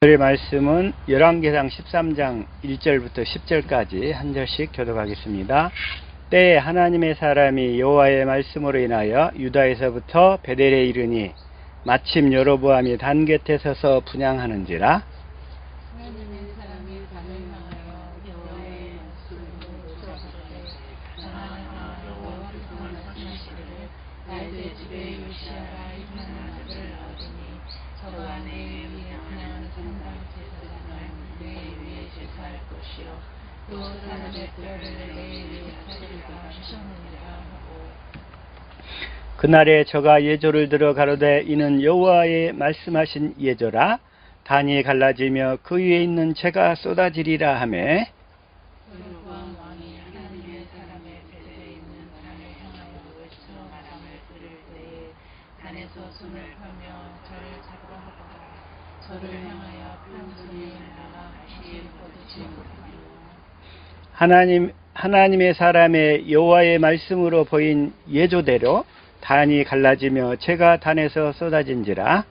오늘의 말씀은 열왕기상 13장 1절부터 10절까지 한 절씩 교독하겠습니다. 때에 하나님의 사람이 여호와의 말씀으로 인하여 유다에서부터 베델에 이르니 마침 여로보암이 단 곁에 서서 분향하는지라. 하나님의 사람이 단을 향하여 여호와의 말씀으로 쫓아가되 하나님과 여호와께서 말씀하시기를 다윗의 집에 요시야가 있는 아들을 낳으리니 저가 내 위에 그냥 산당 제사장을 내 위에 제사할 것이요 또 사람의 뼈를 내 위에 차리리라 하셨느니라 하고. 그날에 저가 예조를 들어 가로되 이는 여호와의 말씀하신 예조라. 단이 갈라지며 그 위에 있는 채가 쏟아지리라 하매 여로보암 왕이 하나님의 사람의 베델에 있는 단을 향하여 외쳐 바람을 부를 때에 단에서 손을 펴며 저를 잡으라 하더라. 저를 향하여 편 손이 나가 다시 뻗지 못하며 하나님의 사람의 여호와의 말씀으로 보인 예조대로 단이 갈라지며 채가 단에서 쏟아진지라.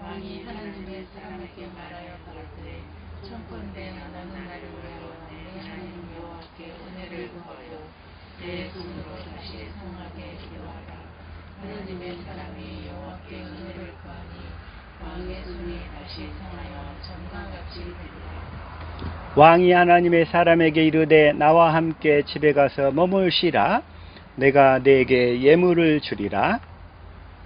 왕이 하나님의 사람에게 말하여 가로되 청컨대 너는 나를 위하여 내 하나님 여호와께 은혜를 구하여 내 손으로 다시 성하게 기도하라. 하나님의 사람이 여호와께 은혜를 구하니 왕의 손이 다시 성하여 전과 같이 되리라. 왕이 하나님의 사람에게 이르되 나와 함께 집에 가서 머물시라. 내가 네게 예물을 주리라.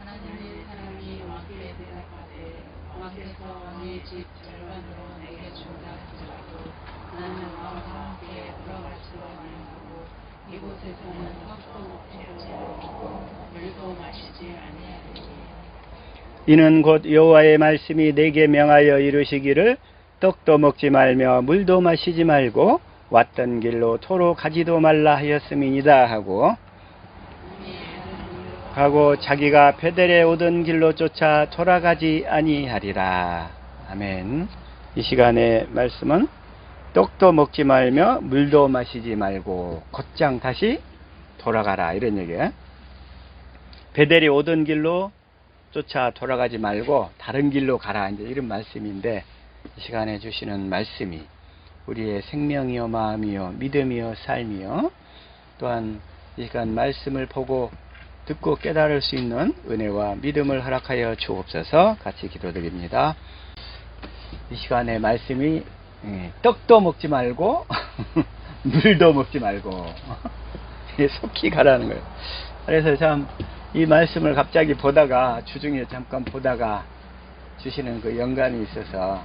하나님의 사람이 왕께 대답하되 왕께서 왕의 집 절반으로 내게 준다 하더라도 나는 왕과 함께 들어갈지도 아니하고 이곳에서는 떡도 먹지 않고 물도 마시지 아니하리니. 이는 곧 여호와의 말씀이 내게 명하여 이르시기를 떡도 먹지 말며 물도 마시지 말고 왔던 길로 토로 가지도 말라 하였음이니이다 하고 자기가 베델에 오던 길로 쫓아 돌아가지 아니하리라. 아멘. 이 시간의 말씀은 떡도 먹지 말며 물도 마시지 말고 곧장 다시 돌아가라, 이런 얘기예요. 베델이 오던 길로 쫓아 돌아가지 말고 다른 길로 가라, 이제 이런 말씀인데, 이 시간에 주시는 말씀이 우리의 생명이요 마음이요 믿음이요 삶이요, 또한 이 시간 말씀을 보고 듣고 깨달을 수 있는 은혜와 믿음을 허락하여 주옵소서. 같이 기도드립니다. 이 시간에 말씀이 떡도 먹지 말고 물도 먹지 말고 속히 가라는 거예요. 그래서 참 이 말씀을 갑자기 보다가 주중에 잠깐 보다가 주시는 그 영감이 있어서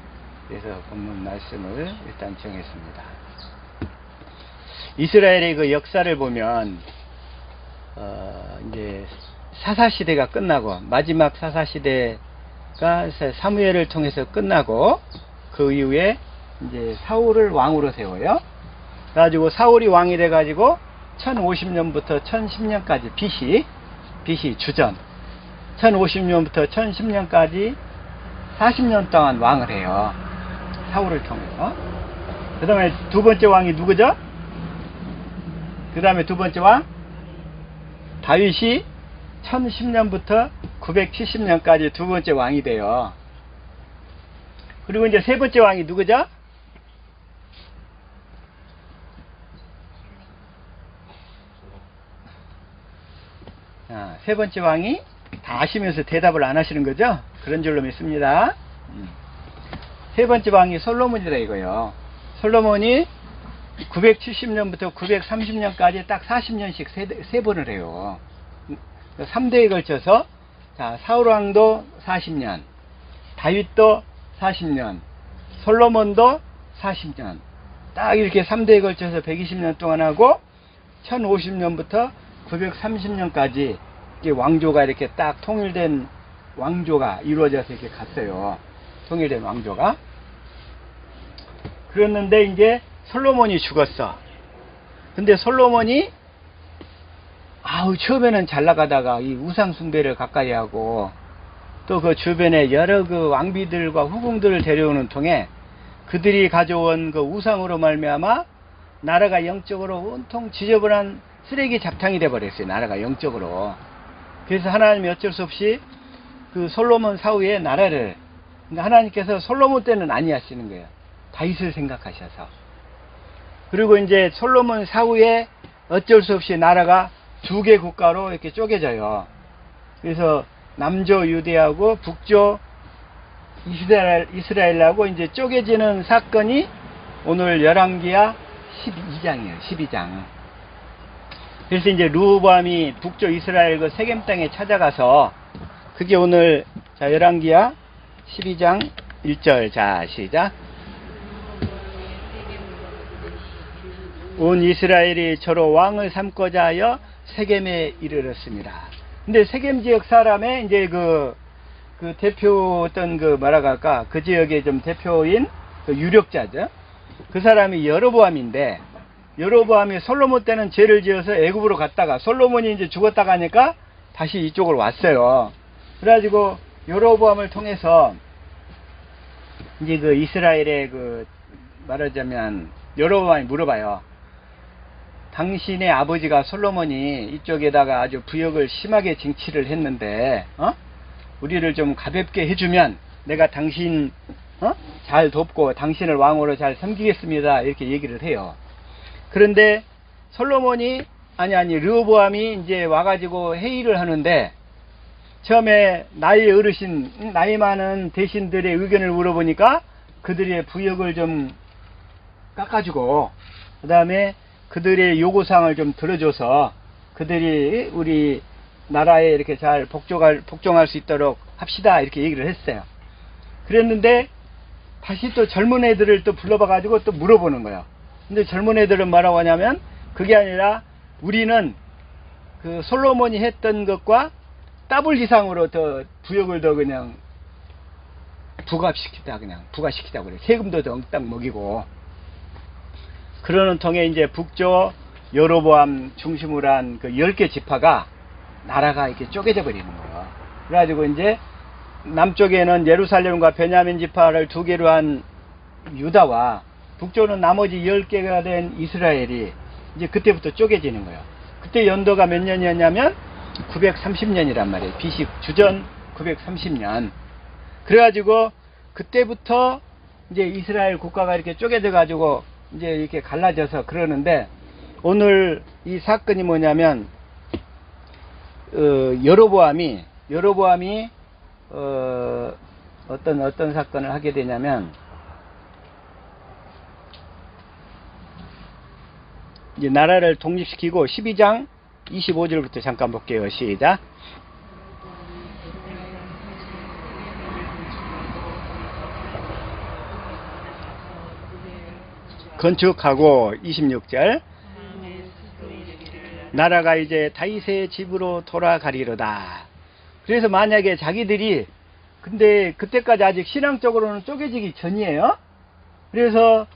그래서 본문 말씀을 일단 정했습니다. 이스라엘의 그 역사를 보면 이제 사사시대가 끝나고 마지막 사사시대가 사무엘을 통해서 끝나고 그 이후에 이제 사울을 왕으로 세워요. 그래가지고 사울이 왕이 돼가지고 1050년부터 1010년까지 BC 주전 1050년부터 1010년까지 40년 동안 왕을 해요. 사울을 통해서. 그 다음에 두 번째 왕이 누구죠? 그 다음에 두 번째 왕 다윗이 1010년부터 970년까지 두 번째 왕이 돼요. 그리고 이제 세 번째 왕이 누구죠? 세 번째 왕이 다 아시면서 대답을 안 하시는 거죠? 그런 줄로 믿습니다. 세 번째 왕이 솔로몬이라 이거요. 솔로몬이 970년부터 930년까지 딱 40년씩 세 번을 해요. 3대에 걸쳐서, 자, 사울왕도 40년, 다윗도 40년, 솔로몬도 40년, 딱 이렇게 3대에 걸쳐서 120년 동안 하고, 1050년부터 930년까지 왕조가 이렇게 딱 통일된 왕조가 이루어져서 이렇게 갔어요. 통일된 왕조가. 그랬는데 이제 솔로몬이 죽었어. 근데 솔로몬이 처음에는 잘 나가다가 이 우상숭배를 가까이 하고 또 그 주변에 여러 그 왕비들과 후궁들을 데려오는 통에 그들이 가져온 그 우상으로 말미암아 나라가 영적으로 온통 지저분한 쓰레기 잡탕이 돼 버렸어요. 나라가 영적으로. 그래서 하나님이 어쩔 수 없이 그 솔로몬 사후에 나라를 근데 하나님께서 솔로몬 때는 아니하시는 거예요. 다윗을 생각하셔서. 그리고 이제 솔로몬 사후에 어쩔 수 없이 나라가 두 개 국가로 이렇게 쪼개져요. 그래서 남조 유대하고 북조 이스라엘하고 이제 쪼개지는 사건이 오늘 열왕기하 12장이에요. 12장. 그래서 이제 르호보암이 북조 이스라엘 그 세겜 땅에 찾아가서 그게 오늘 자 열왕기하 12장 1절 자 시작. 온 이스라엘이 저로 왕을 삼고자 하여 세겜에 이르렀습니다. 근데 세겜 지역 사람의 이제 그 대표 어떤 그 뭐라고 할까 그 지역의 좀 대표인 그 유력자죠. 그 사람이 여로보암인데 여로보암이 솔로몬 때는 죄를 지어서 애굽으로 갔다가 솔로몬이 이제 죽었다가 하니까 다시 이쪽으로 왔어요. 그래가지고 여로보암을 통해서 이제 그 이스라엘의 그 말하자면 여로보암이 물어봐요. 당신의 아버지가 솔로몬이 이쪽에다가 아주 부역을 심하게 징치를 했는데 우리를 좀 가볍게 해주면 내가 당신 잘 돕고 당신을 왕으로 잘 섬기겠습니다. 이렇게 얘기를 해요. 그런데 솔로몬이 아니 르호보암이 이제 와가지고 회의를 하는데 처음에 나이 어르신 나이 많은 대신들의 의견을 물어보니까 그들의 부역을 좀 깎아주고 그 다음에 그들의 요구사항을 좀 들어줘서 그들이 우리 나라에 이렇게 잘 복종할 수 있도록 합시다 이렇게 얘기를 했어요. 그랬는데 다시 또 젊은 애들을 또 불러봐가지고 또 물어보는 거예요. 근데 젊은 애들은 뭐라고 하냐면 그게 아니라 우리는 그 솔로몬이 했던 것과 더블 이상으로 더 부역을 더 그냥 부과시키다 그래. 세금도 더 엉땅 먹이고. 그러는 통에 이제 북조 여로보암 중심으로 한 그 10개 지파가 나라가 이렇게 쪼개져 버리는 거예요. 그래가지고 이제 남쪽에는 예루살렘과 베냐민 지파를 2개로 한 유다와 북쪽은 나머지 10개가 된 이스라엘이 이제 그때부터 쪼개지는 거예요. 그때 연도가 몇 년이었냐면 930년이란 말이에요. BC 주전 930년. 그래가지고 그때부터 이제 이스라엘 국가가 이렇게 쪼개져 가지고 이제 이렇게 갈라져서 그러는데 오늘 이 사건이 뭐냐면 여로보암이 어떤 사건을 하게 되냐면 이제 나라를 독립시키고 12장 25절부터 잠깐 볼게요. 시작. 건축하고 26절 나라가 이제 다윗의 집으로 돌아가리로다. 그래서 만약에 자기들이 근데 그때까지 아직 신앙적으로는 쪼개지기 전이에요. 그래서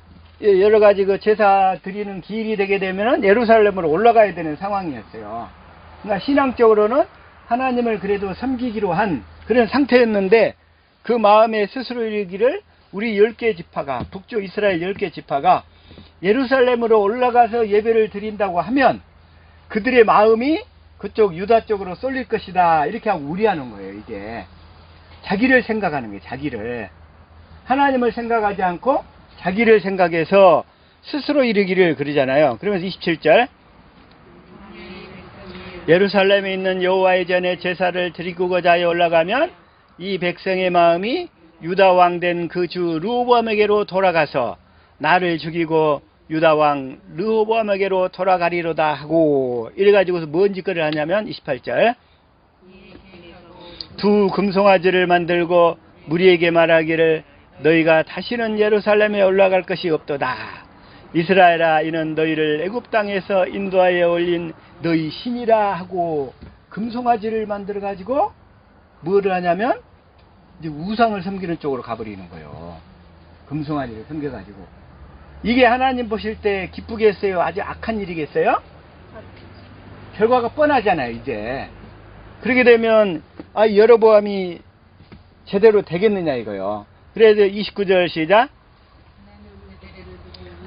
여러 가지 그 제사 드리는 기일이 되게 되면은 예루살렘으로 올라가야 되는 상황이었어요. 그러니까 신앙적으로는 하나님을 그래도 섬기기로 한 그런 상태였는데 그 마음에 스스로 이르기를 우리 10개 지파가 북쪽 이스라엘 10개 지파가 예루살렘으로 올라가서 예배를 드린다고 하면 그들의 마음이 그쪽 유다 쪽으로 쏠릴 것이다 이렇게 하고 우려하는 거예요. 이게 자기를 생각하는 거예요. 자기를 하나님을 생각하지 않고 자기를 생각해서 스스로 이르기를 그러잖아요. 그러면서 27절 예루살렘에 있는 여호와의 전에 제사를 드리고자 하여 올라가면 이 백성의 마음이 유다 왕 된 그 주 르호보암에게로 돌아가서 나를 죽이고 유다 왕 르호보암에게로 돌아가리로다 하고 이래가지고서 뭔 짓거리를 하냐면 28절 두 금송아지를 만들고 무리에게 말하기를 너희가 다시는 예루살렘에 올라갈 것이 없도다. 이스라엘아 이는 너희를 애굽 땅에서 인도하여 올린 너희 신이라 하고 금송아지를 만들어 가지고 뭐를 하냐면 이제 우상을 섬기는 쪽으로 가버리는 거예요. 금송아지를 섬겨가지고 이게 하나님 보실 때 기쁘겠어요? 아주 악한 일이겠어요? 결과가 뻔하잖아요. 이제 그렇게 되면 여로보암이 제대로 되겠느냐 이거요. 그래서 29절 시작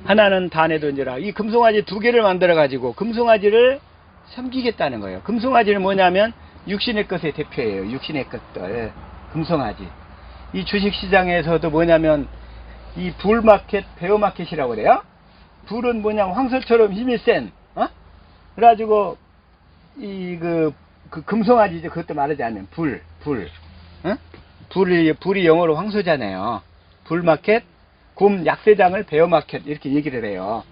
하나는 단에 던져라. 이 금송아지 2개를 만들어 가지고 금송아지를 섬기겠다는 거예요. 금송아지는 뭐냐면 육신의 것의 대표예요. 육신의 것들 금송아지. 이 주식시장에서도 뭐냐면 이 불마켓, 베어마켓이라고 그래요. 불은 뭐냐, 황소처럼 힘이 센, 그래가지고 그 금송아지죠. 그것도 말하지 않는 불, 어? 불이 영어로 황소잖아요. 불마켓, 곰 약세장을 베어마켓 이렇게 얘기를 해요.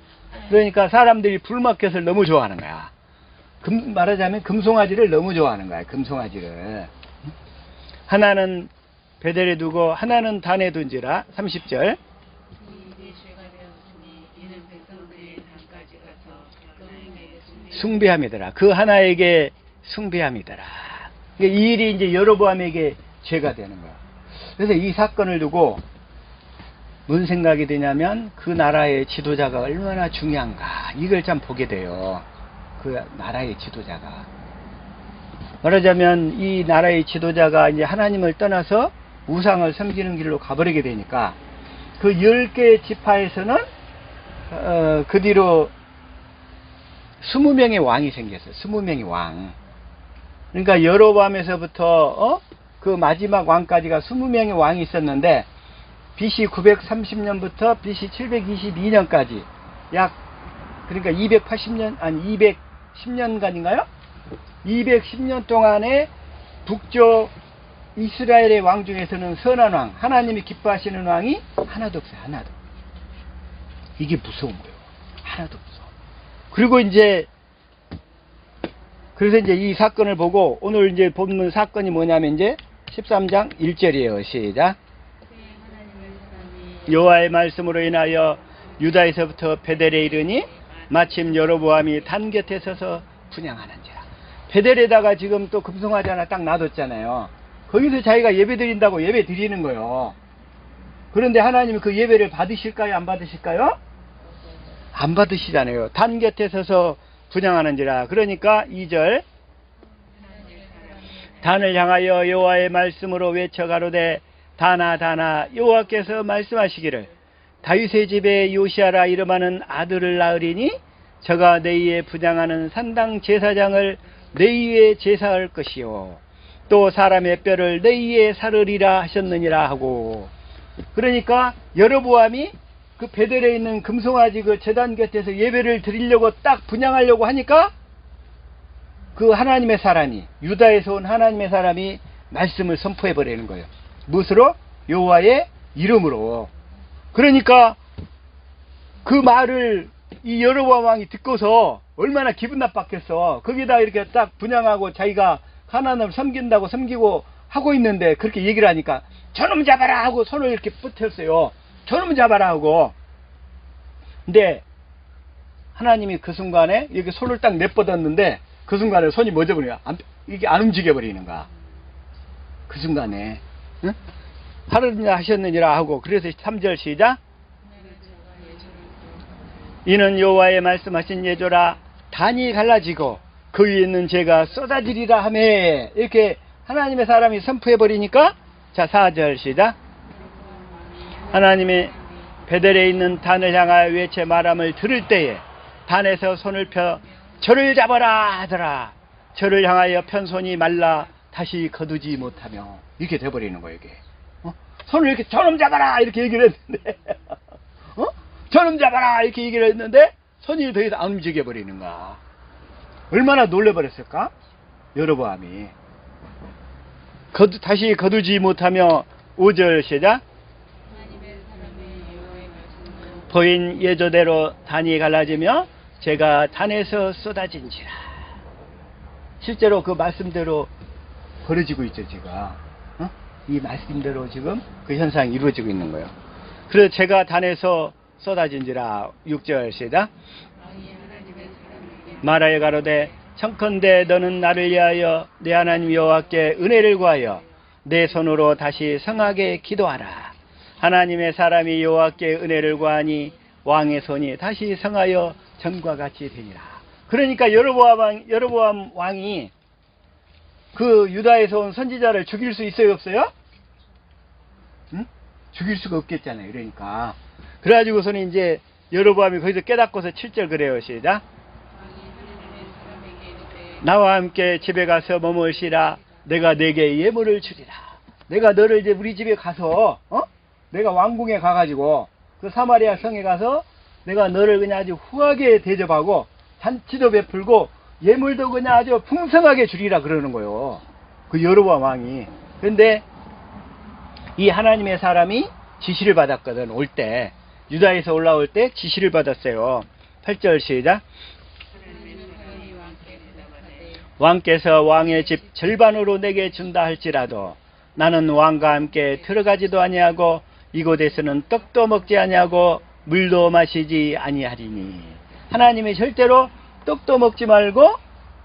그러니까 사람들이 불마켓을 너무 좋아하는 거야. 말하자면 금송아지를 너무 좋아하는 거야. 금송아지를. 하나는 베델에 두고 하나는 단에 둔지라. 30절. 숭배함이더라. 그 하나에게 숭배함이더라. 이 일이 이제 여로보암에게 죄가 되는 거야. 그래서 이 사건을 두고 무슨 생각이 드냐면 그 나라의 지도자가 얼마나 중요한가 이걸 참 보게 돼요. 그 나라의 지도자가 말하자면 이 나라의 지도자가 이제 하나님을 떠나서 우상을 섬기는 길로 가버리게 되니까 그 10개의 지파에서는 그 뒤로 20명의 왕이 생겼어요. 20명의 왕. 그러니까 여로보암에서부터 그 마지막 왕까지가 20명의 왕이 있었는데 BC 930년부터 BC 722년까지 그러니까 280년 아니 210년간인가요? 210년 동안에 북쪽 이스라엘의 왕 중에서는 선한 왕, 하나님이 기뻐하시는 왕이 하나도 없어요. 하나도. 이게 무서운 거예요. 하나도 없어. 그리고 그래서 이제 이 사건을 보고 오늘 이제 본문 사건이 뭐냐면 이제 13장 1절이에요. 시작. 여호와의 말씀으로 인하여 유다에서부터 베델에 이르니 마침 여로보암이 단 곁에 서서 분향하는지라. 베델에다가 지금 또 금송아지 하나 딱 놔뒀잖아요. 거기서 자기가 예배 드린다고 예배 드리는 거예요. 그런데 하나님이 그 예배를 받으실까요? 안 받으실까요? 안 받으시잖아요. 단 곁에 서서 분향하는지라. 그러니까 2절 단을 향하여 여호와의 말씀으로 외쳐 가로되 다나 여호와께서 말씀하시기를 다윗의 집에 요시아라 이름하는 아들을 낳으리니 저가 내 위에 분향하는 산당 제사장을 내 위에 제사할 것이요 또 사람의 뼈를 내 위에 사르리라 하셨느니라 하고. 그러니까 여로보암이 그 베델에 있는 금송아지 그 제단 곁에서 예배를 드리려고 딱 분향하려고 하니까 그 하나님의 사람이 유다에서 온 하나님의 사람이 말씀을 선포해 버리는 거예요. 무엇으로? 여호와의 이름으로. 그러니까 그 말을 이 여로보암 왕이 듣고서 얼마나 기분 나빴겠어. 거기다 이렇게 딱 분향하고 자기가 하나님을 섬기고 하고 있는데 그렇게 얘기를 하니까 저놈 잡아라 하고 손을 이렇게 뻗었어요. 저놈 잡아라 하고. 근데 하나님이 그 순간에 이렇게 손을 딱 내뻗었는데 그 순간에 손이 뭐 되버리냐? 이게 안 움직여 버리는 거야. 그 순간에. 응? 하느냐 하셨느니라 하고. 그래서 3절 시작. 이는 여호와의 말씀하신 예조라 단이 갈라지고 그 위에 있는 죄가 쏟아지리라 하며. 이렇게 하나님의 사람이 선포해 버리니까 자 4절 시작. 하나님이 베델에 있는 단을 향하여 외쳐 말함을 들을 때에 단에서 손을 펴 저를 잡아라 하더라. 저를 향하여 편 손이 말라 다시 거두지 못하며. 이렇게 돼버리는 거예요. 이게 손을 이렇게 저놈 잡아라 이렇게 얘기를 했는데 저놈 잡아라 이렇게 얘기를 했는데 손이 더 이상 안 움직여 버리는 거야. 얼마나 놀래버렸을까? 여로보암이. 다시 거두지 못하며 5절 시작. 보인 예조대로 단이 갈라지며 제가 단에서 쏟아진지라. 실제로 그 말씀대로 벌어지고 있죠. 제가 이 말씀대로 지금 그 현상이 이루어지고 있는 거예요. 그래서 제가 단에서 쏟아진지라. 6절 시작. 말하여 가로되 청컨대 너는 나를 위하여 내 하나님 여호와께 은혜를 구하여 내 손으로 다시 성하게 기도하라. 하나님의 사람이 여호와께 은혜를 구하니 왕의 손이 다시 성하여 전과 같이 되니라. 그러니까 여로보암 왕이 그 유다에서 온 선지자를 죽일 수 있어요, 없어요? 응? 죽일 수가 없겠잖아요. 그러니까 그래가지고서는 이제 여로보암이 거기서 깨닫고서 7절 그래요. 시작. 나와 함께 집에 가서 머물시라. 내가 네게 예물을 주리라. 내가 너를 이제 우리 집에 가서, 내가 왕궁에 가가지고, 그 사마리아 성에 가서, 내가 너를 그냥 아주 후하게 대접하고, 잔치도 베풀고, 예물도 그냥 아주 풍성하게 주리라 그러는 거예요. 그 여로보암 왕이. 근데, 이 하나님의 사람이 지시를 받았거든, 올 때. 유다에서 올라올 때 지시를 받았어요. 8절 시작. 왕께서 왕의 집 절반으로 내게 준다 할지라도 나는 왕과 함께 들어가지도 아니하고 이곳에서는 떡도 먹지 아니하고 물도 마시지 아니하리니. 하나님이 절대로 떡도 먹지 말고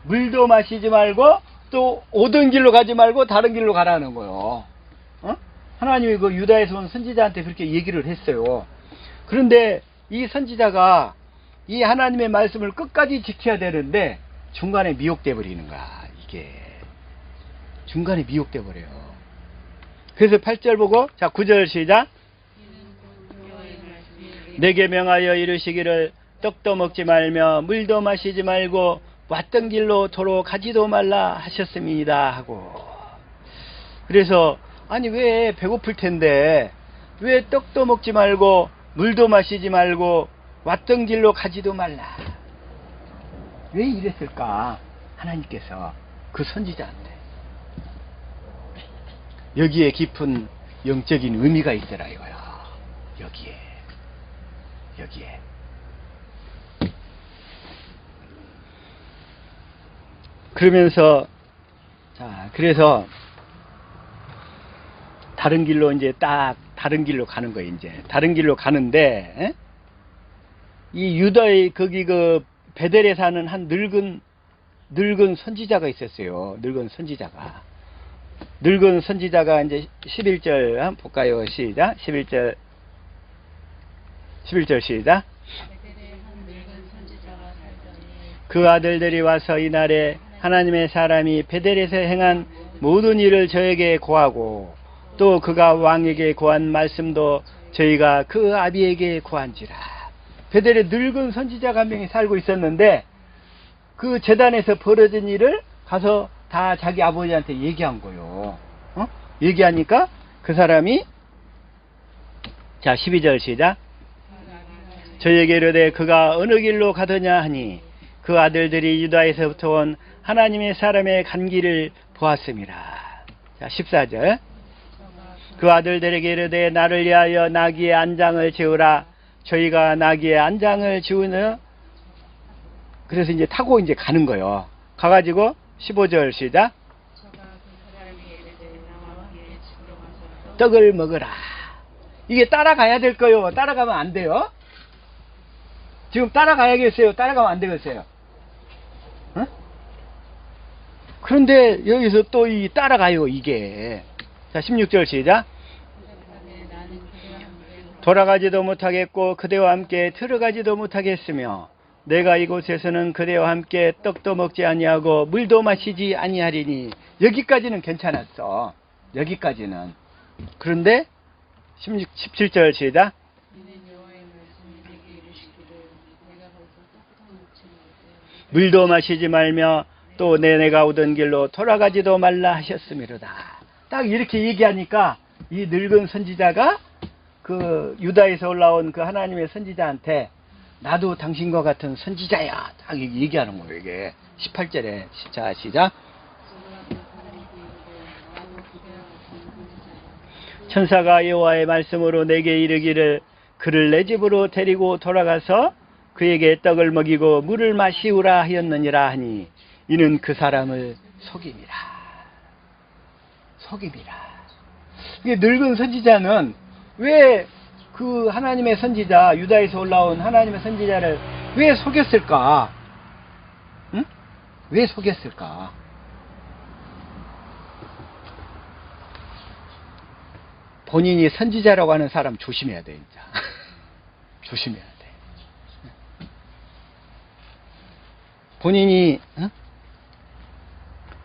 물도 마시지 말고 또 오던 길로 가지 말고 다른 길로 가라는 거예요. 하나님이 그 유다에서 온 선지자한테 그렇게 얘기를 했어요. 그런데 이 선지자가 이 하나님의 말씀을 끝까지 지켜야 되는데 중간에 미혹돼 버리는 거야. 이게 중간에 미혹돼 버려요. 그래서 8절 보고, 자 9절 시작. 내게 명하여 이르시기를 떡도 먹지 말며 물도 마시지 말고 왔던 길로 도로 가지도 말라 하셨습니다 하고. 그래서 아니 왜 배고플 텐데 왜 떡도 먹지 말고 물도 마시지 말고 왔던 길로 가지도 말라. 왜 이랬을까? 하나님께서 그 선지자한테. 여기에 깊은 영적인 의미가 있더라 이거야. 여기에. 그러면서 자, 그래서 다른 길로 이제 딱 다른 길로 가는 거예요. 이제 다른 길로 가는데 이 유다의 거기 그 베델에 사는 한 늙은 선지자가 있었어요. 늙은 선지자가 이제 11절 한번 볼까요? 시작. 11절 시작. 그 아들들이 와서 이날에 하나님의 사람이 베델에서 행한 모든 일을 저에게 고하고 또 그가 왕에게 고한 말씀도 저희가 그 아비에게 고한지라. 베델에 늙은 선지자가 한 명이 살고 있었는데 그 제단에서 벌어진 일을 가서 다 자기 아버지한테 얘기한 거예요. 얘기하니까 그 사람이 자 12절 시작. 저에게 이르되 그가 어느 길로 가더냐 하니 그 아들들이 유다에서부터 온 하나님의 사람의 간 길을 보았습니다. 자 14절. 그 아들들에게 이르되 나를 위하여 나귀의 안장을 지으라. 저희가 나귀의 안장을 지우는. 그래서 이제 타고 이제 가는 거예요. 가가지고 15절 시작. 떡을 먹으라. 이게 따라가야 될 거예요. 따라가면 안 돼요. 지금 따라가야겠어요. 따라가면 안 되겠어요. 그런데 여기서 또 이 따라가요. 이게. 자 16절 시작. 돌아가지도 못하겠고 그대와 함께 들어가지도 못하겠으며 내가 이곳에서는 그대와 함께 떡도 먹지 아니하고 물도 마시지 아니하리니. 여기까지는 괜찮았어. 여기까지는. 그런데 17절 시작. 물도 마시지 말며 또 내가 오던 길로 돌아가지도 말라 하셨음이로다. 딱 이렇게 얘기하니까 이 늙은 선지자가 그 유다에서 올라온 그 하나님의 선지자한테 나도 당신과 같은 선지자야. 딱 얘기하는 거예요. 이게 18절에. 자 시작. 천사가 여호와의 말씀으로 내게 이르기를 그를 내 집으로 데리고 돌아가서 그에게 떡을 먹이고 물을 마시우라 하였느니라 하니 이는 그 사람을 속임이라. 이게 늙은 선지자는 왜 그 하나님의 선지자, 유다에서 올라온 하나님의 선지자를 왜 속였을까? 응? 왜 속였을까? 본인이 선지자라고 하는 사람 조심해야 돼, 진짜. 조심해야 돼. 본인이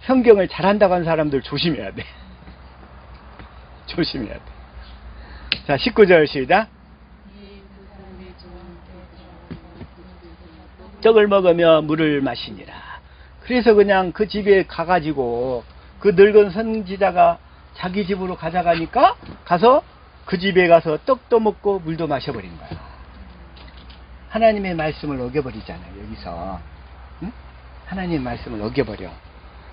성경을 잘한다고 하는 사람들 조심해야 돼. 조심해야 돼. 자, 19절 시작. 떡을 먹으며 물을 마시니라. 그래서 그냥 그 집에 가가지고 그 늙은 선지자가 자기 집으로 가져가니까 가서 그 집에 가서 떡도 먹고 물도 마셔버린 거야. 하나님의 말씀을 어겨버리잖아요, 여기서. 응? 하나님의 말씀을 어겨버려.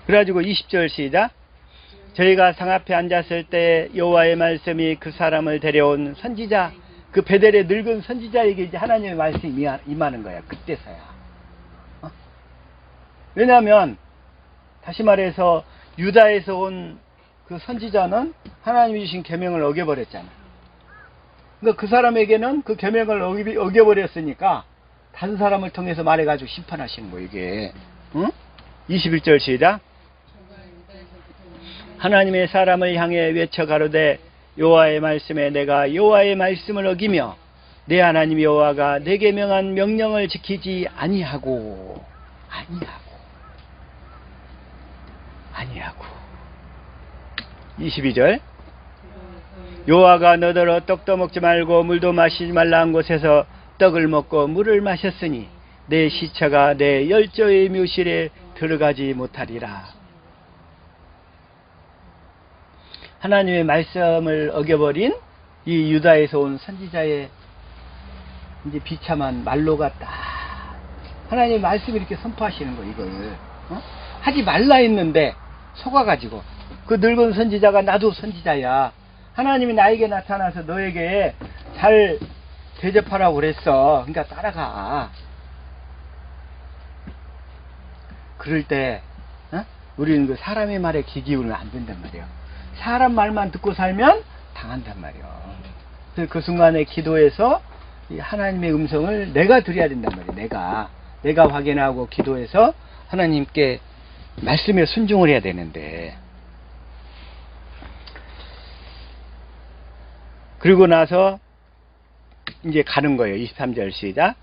그래가지고 20절 시작. 저희가 상 앞에 앉았을 때 여호와의 말씀이 그 사람을 데려온 선지자, 그 베델의 늙은 선지자에게 이제 하나님의 말씀이 임하는 거야. 그때서야. 왜냐하면 다시 말해서 유다에서 온 그 선지자는 하나님이 주신 계명을 어겨버렸잖아. 그러니까 그 사람에게는 그 계명을 어겨버렸으니까 다른 사람을 통해서 말해가지고 심판하시는 거예요, 이게. 응? 21절 시작. 하나님의 사람을 향해 외쳐 가로되 여호와의 말씀에 내가 여호와의 말씀을 어기며 내 하나님 여호와가 내게 명한 명령을 지키지 아니하고 22절. 여호와가 너더러 떡도 먹지 말고 물도 마시지 말라 한 곳에서 떡을 먹고 물을 마셨으니 내 시체가 내 열조의 묘실에 들어가지 못하리라. 하나님의 말씀을 어겨버린 이 유다에서 온 선지자의 이제 비참한 말로가 딱 하나님의 말씀을 이렇게 선포하시는 거예요, 이걸. 하지 말라 했는데 속아가지고 그 늙은 선지자가 나도 선지자야. 하나님이 나에게 나타나서 너에게 잘 대접하라고 그랬어. 그러니까 따라가. 그럴 때 우리는 그 사람의 말에 귀 기울이면 안 된단 말이에요. 사람 말만 듣고 살면 당한단 말이에요. 그래서 그 순간에 기도해서 하나님의 음성을 내가 드려야 된단 말이에요. 내가 확인하고 기도해서 하나님께 말씀에 순종을 해야 되는데, 그리고 나서 이제 가는 거예요. 23절 시작.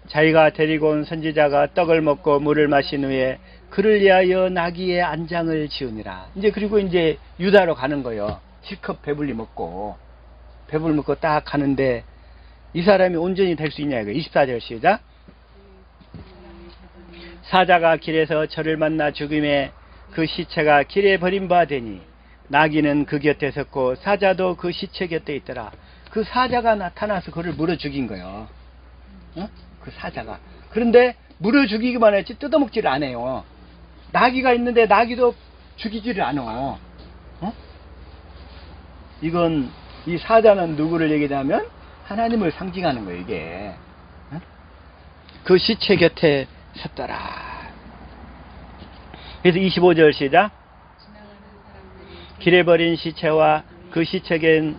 자기가 데리고 온 선지자가 떡을 먹고 물을 마신 후에 그를 위하여 나귀의 안장을 지으니라. 이제 그리고 이제 유다로 가는 거예요. 실컷 배불리 먹고 딱 가는데 이 사람이 온전히 될 수 있냐 이거. 24절 시작. 사자가 길에서 저를 만나 죽임에 그 시체가 길에 버림받으니 나귀는 그 곁에 섰고 사자도 그 시체 곁에 있더라. 그 사자가 나타나서 그를 물어 죽인 거예요. 그 사자가. 그런데 물어 죽이기만 했지 뜯어먹지를 않아요. 나귀가 있는데 나귀도 죽이지를 않아. 이건 이 사자는 누구를 얘기하면 하나님을 상징하는 거예요, 이게. 그 시체 곁에 섰더라. 그래서 25절 시작. 길에 버린 시체와 그 시체겐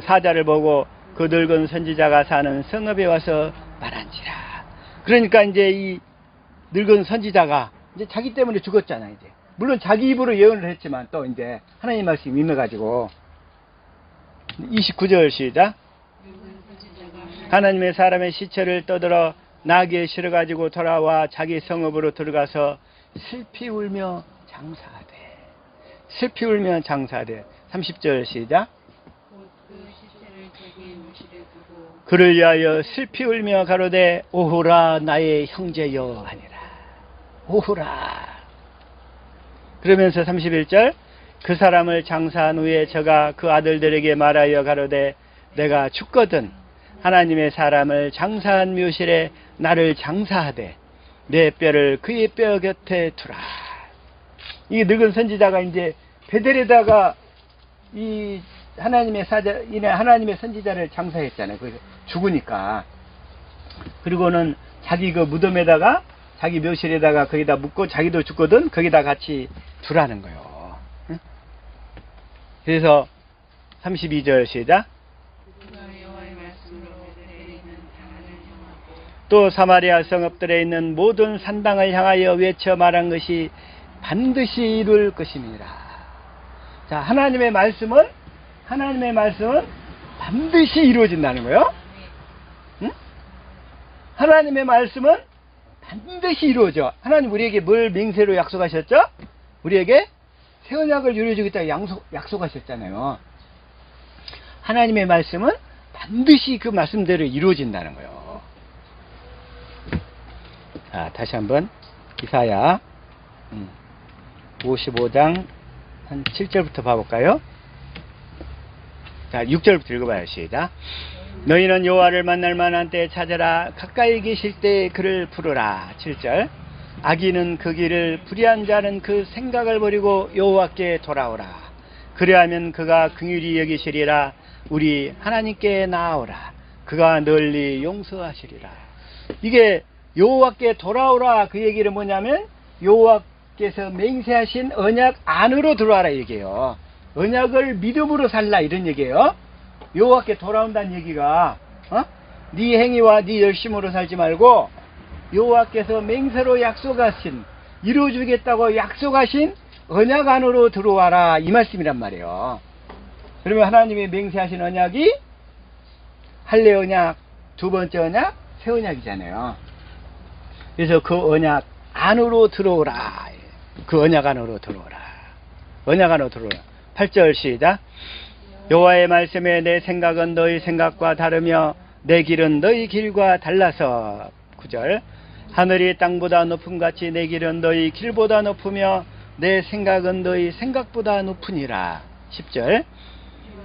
사자를 보고 그 늙은 선지자가 사는 성읍에 와서 말한지라. 그러니까 이제 이 늙은 선지자가 이제 자기 때문에 죽었잖아, 이제. 물론 자기 입으로 예언을 했지만 또 이제 하나님 말씀이 믿어가지고. 29절 시작. 하나님의 사람의 시체를 떠들어 나귀에 실어가지고 돌아와 자기 성읍으로 들어가서 슬피 울며 장사하되. 30절 시작. 그를 위하여 슬피 울며 가로되 오호라 나의 형제여 하니라. 오호라. 그러면서 31절. 그 사람을 장사한 후에 저가 그 아들들에게 말하여 가로되 내가 죽거든 하나님의 사람을 장사한 묘실에 나를 장사하되 내 뼈를 그의 뼈 곁에 두라. 이 늙은 선지자가 이제 베델에다가 이 하나님의 선지자를 장사했잖아요. 그래서 죽으니까. 그리고는 자기 그 무덤에다가 자기 묘실에다가 거기다 묻고 자기도 죽거든 거기다 같이 두라는 거예요. 응? 그래서 32절 시작. 또 사마리아 성읍들에 있는 모든 산당을 향하여 외쳐 말한 것이 반드시 이룰 것입니다. 자, 하나님의 말씀은 반드시 이루어진다는 거예요. 응? 하나님의 말씀은 반드시 이루어져. 하나님 우리에게 뭘 맹세로 약속하셨죠? 우리에게 새 언약을 이루어주겠다고 약속하셨잖아요. 하나님의 말씀은 반드시 그 말씀대로 이루어진다는 거예요. 자, 다시 한번 이사야 55장 한 7절부터 봐볼까요? 자, 6절부터 읽어봐요. 시작. 너희는 여호와를 만날 만한 때 찾아라. 가까이 계실 때 그를 부르라. 7절. 악인은 그 길을, 불의한 자는 그 생각을 버리고 여호와께 돌아오라. 그리하면 그가 긍휼히 여기시리라. 우리 하나님께 나아오라. 그가 널리 용서하시리라. 이게 여호와께 돌아오라, 그 얘기는 뭐냐면 여호와께서 맹세하신 언약 안으로 들어와라 얘기예요. 언약을 믿음으로 살라 이런 얘기예요. 여호와께 돌아온다는 얘기가 네 행위와 네 열심으로 살지 말고 여호와께서 맹세로 약속하신, 이루어주겠다고 약속하신 언약 안으로 들어와라 이 말씀이란 말이에요. 그러면 하나님이 맹세하신 언약이 할례 언약, 두 번째 언약, 새 언약이잖아요. 그래서 그 언약 안으로 들어오라. 그 언약 안으로 들어오라. 언약 안으로 들어오라. 8절 시작. 여호와의 말씀에 내 생각은 너희 생각과 다르며 내 길은 너희 길과 달라서. 9절. 하늘이 땅보다 높음같이 내 길은 너희 길보다 높으며 내 생각은 너희 생각보다 높으니라. 10절.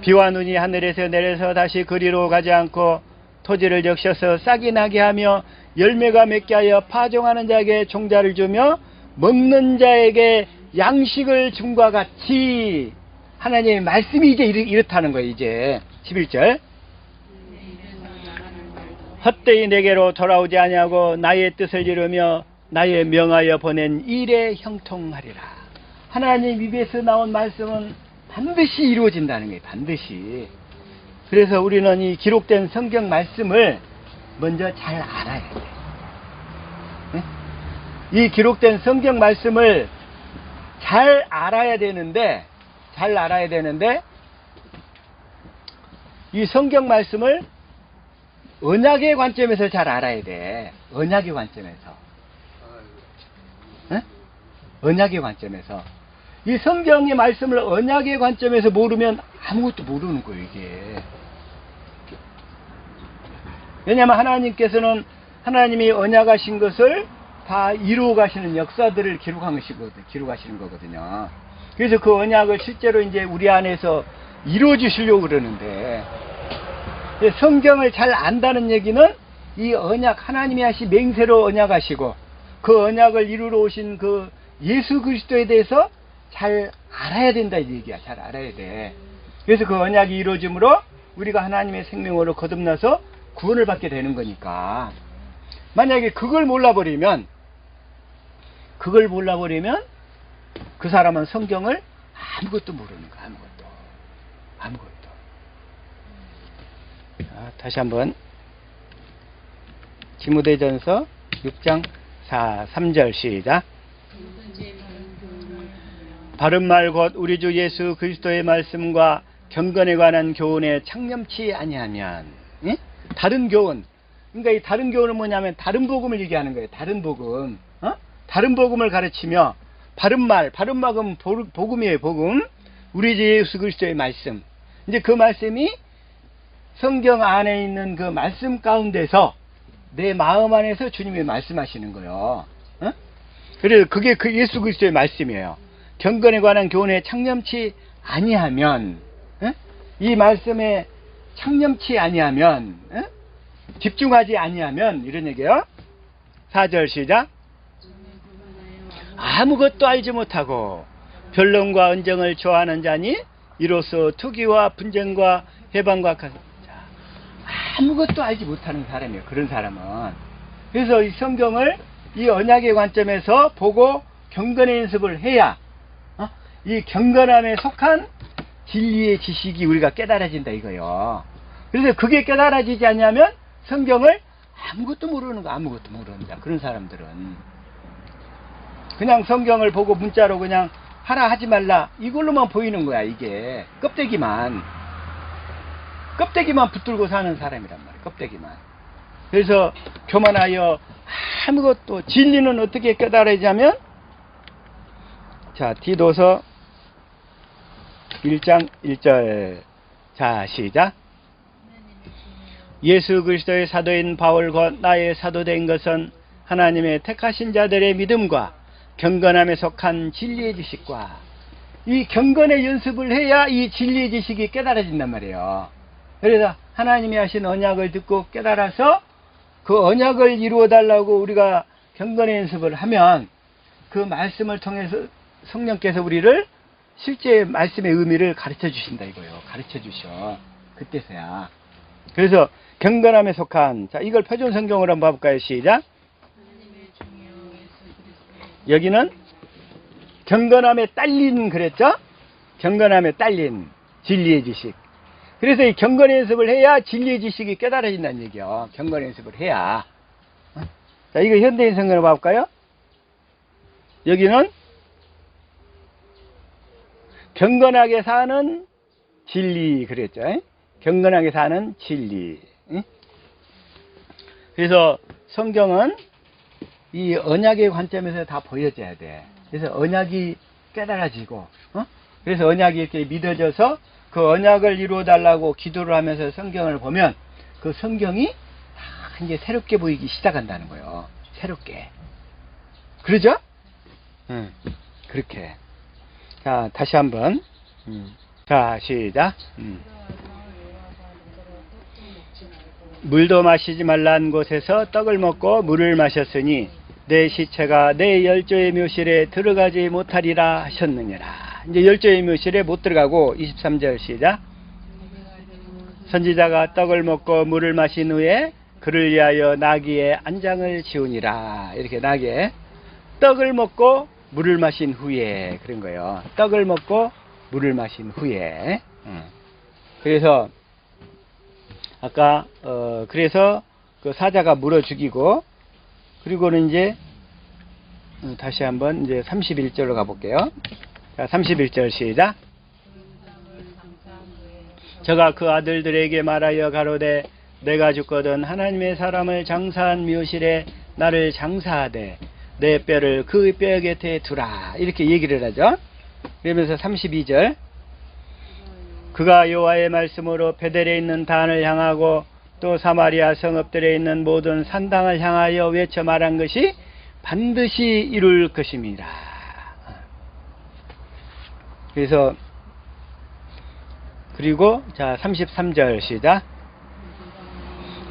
비와 눈이 하늘에서 내려서 다시 그리로 가지 않고 토지를 적셔서 싹이 나게 하며 열매가 맺게 하여 파종하는 자에게 종자를 주며 먹는 자에게 양식을 줌과 같이 하나님의 말씀이 이제 이렇다는 거예요. 이제 11절. 헛되이 내게로 돌아오지 아니하고 나의 뜻을 이루며 나의 명하여 보낸 일에 형통하리라. 하나님 입에서 나온 말씀은 반드시 이루어진다는 거예요. 반드시. 그래서 우리는 이 기록된 성경 말씀을 먼저 잘 알아야 돼. 네? 이 기록된 성경 말씀을 잘 알아야 되는데 이 성경 말씀을 언약의 관점에서 잘 알아야 돼. 언약의 관점에서. 네? 언약의 관점에서. 이 성경의 말씀을 언약의 관점에서 모르면 아무것도 모르는 거예요, 이게. 왜냐하면 하나님께서는 하나님이 언약하신 것을 다 이루어 가시는 역사들을 기록하시는 거거든요. 그래서 그 언약을 실제로 이제 우리 안에서 이루어 주시려고 그러는데, 성경을 잘 안다는 얘기는 이 언약, 하나님이 하신 맹세로 언약하시고 그 언약을 이루러 오신 그 예수 그리스도에 대해서 잘 알아야 된다 이 얘기야. 잘 알아야 돼. 그래서 그 언약이 이루어짐으로 우리가 하나님의 생명으로 거듭나서 구원을 받게 되는 거니까. 만약에 그걸 몰라버리면 그 사람은 성경을 아무것도 모르는 거야. 아무것도. 자, 다시 한번 디모데전서 6장 3절 시작. 바른 말 곧 우리 주 예수 그리스도의 말씀과 경건에 관한 교훈에 창념치 아니하면, 예? 다른 교훈. 그러니까 이 다른 교훈은 뭐냐면 다른 복음을 얘기하는 거예요. 다른 복음. 다른 복음을 가르치며 바른 말은 복음이에요. 복음. 우리 주 예수 그리스도의 말씀. 이제 그 말씀이 성경 안에 있는 그 말씀 가운데서 내 마음 안에서 주님이 말씀하시는 거예요. 그래서 그게 그 예수 그리스도의 말씀이에요. 경건에 관한 교훈에 창념치 아니하면, 이 말씀에 창념치 아니하면, 집중하지 아니하면, 이런 얘기예요. 4절 시작. 아무것도 알지 못하고 변론과 언정을 좋아하는 자니 이로써 투기와 분쟁과 해방과 아무것도 알지 못하는 사람이에요. 그런 사람은. 그래서 이 성경을 이 언약의 관점에서 보고 경건의 연습을 해야 이 경건함에 속한 진리의 지식이 우리가 깨달아진다 이거요. 그래서 그게 깨달아지지 않냐면 성경을 아무것도 모르는 거, 아무것도 모른다. 그런 사람들은 그냥 성경을 보고 문자로 그냥 하라 하지 말라 이걸로만 보이는 거야. 이게 껍데기만 붙들고 사는 사람이란 말이야. 껍데기만. 그래서 교만하여 아무것도, 진리는 어떻게 깨달아지냐면, 자, 디도서 1장 1절. 자, 시작. 예수 그리스도의 사도인 바울 곧 나의 사도된 것은 하나님의 택하신 자들의 믿음과 경건함에 속한 진리의 지식과, 이 경건의 연습을 해야 이 진리의 지식이 깨달아진단 말이에요. 그래서 하나님이 하신 언약을 듣고 깨달아서 그 언약을 이루어 달라고 우리가 경건의 연습을 하면 그 말씀을 통해서 성령께서 우리를 실제 말씀의 의미를 가르쳐 주신다 이거예요. 가르쳐 주셔. 그때서야. 그래서 경건함에 속한, 자, 이걸 표준 성경으로 한번 봐볼까요? 시작. 여기는 경건함에 딸린 그랬죠? 경건함에 딸린 진리의 지식. 그래서 이 경건의 연습을 해야 진리의 지식이 깨달아진다는 얘기요. 경건의 연습을 해야. 자, 이거 현대인 성경으로 봐볼까요? 여기는 경건하게 사는 진리 그랬죠. 경건하게 사는 진리. 그래서 성경은 이 언약의 관점에서 다 보여져야 돼. 그래서 언약이 깨달아지고, 그래서 언약이 이렇게 믿어져서 그 언약을 이루어 달라고 기도를 하면서 성경을 보면 그 성경이 다 이제 새롭게 보이기 시작한다는 거예요. 새롭게. 그러죠? 그렇게. 자, 다시 한번. 자, 시작. 물도 마시지 말란 곳에서 떡을 먹고 물을 마셨으니 내 시체가 내 열조의 묘실에 들어가지 못하리라 하셨느니라. 이제 열조의 묘실에 못 들어가고 23절 시작. 선지자가 떡을 먹고 물을 마신 후에 그를 위하여 나귀의 안장을 지우니라. 이렇게 나귀에 떡을 먹고 물을 마신 후에 그런 거예요. 떡을 먹고 물을 마신 후에. 그래서 아까 그래서 그 사자가 물어 죽이고, 그리고는 이제 다시 한번 이제 31절로 가볼게요. 자, 31절 시작. 저가 그 아들들에게 말하여 가로되 내가 죽거든 하나님의 사람을 장사한 묘실에 나를 장사하되 내 뼈를 그 뼈 곁에 두라. 이렇게 얘기를 하죠. 그러면서 32절. 그가 여호와의 말씀으로 베델에 있는 단을 향하고 또 사마리아 성읍들에 있는 모든 산당을 향하여 외쳐 말한 것이 반드시 이룰 것입니다. 그래서 그리고 자 33절 시작.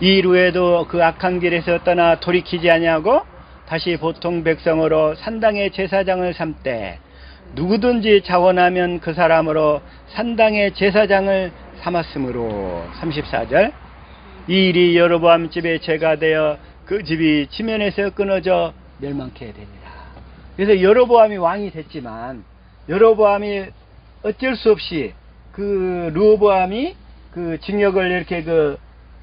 이 이후에도 그 악한 길에서 떠나 돌이키지 아니하고 다시 보통 백성으로 산당의 제사장을 삼되 누구든지 자원하면 그 사람으로 산당의 제사장을 삼았으므로 34절. 이 일이 여로보암 집의 죄가 되어 그 집이 지면에서 끊어져 멸망케 됩니다. 그래서 여로보암이 왕이 됐지만 여로보암이 어쩔 수 없이 그 르호보암이 그 징역을 이렇게 그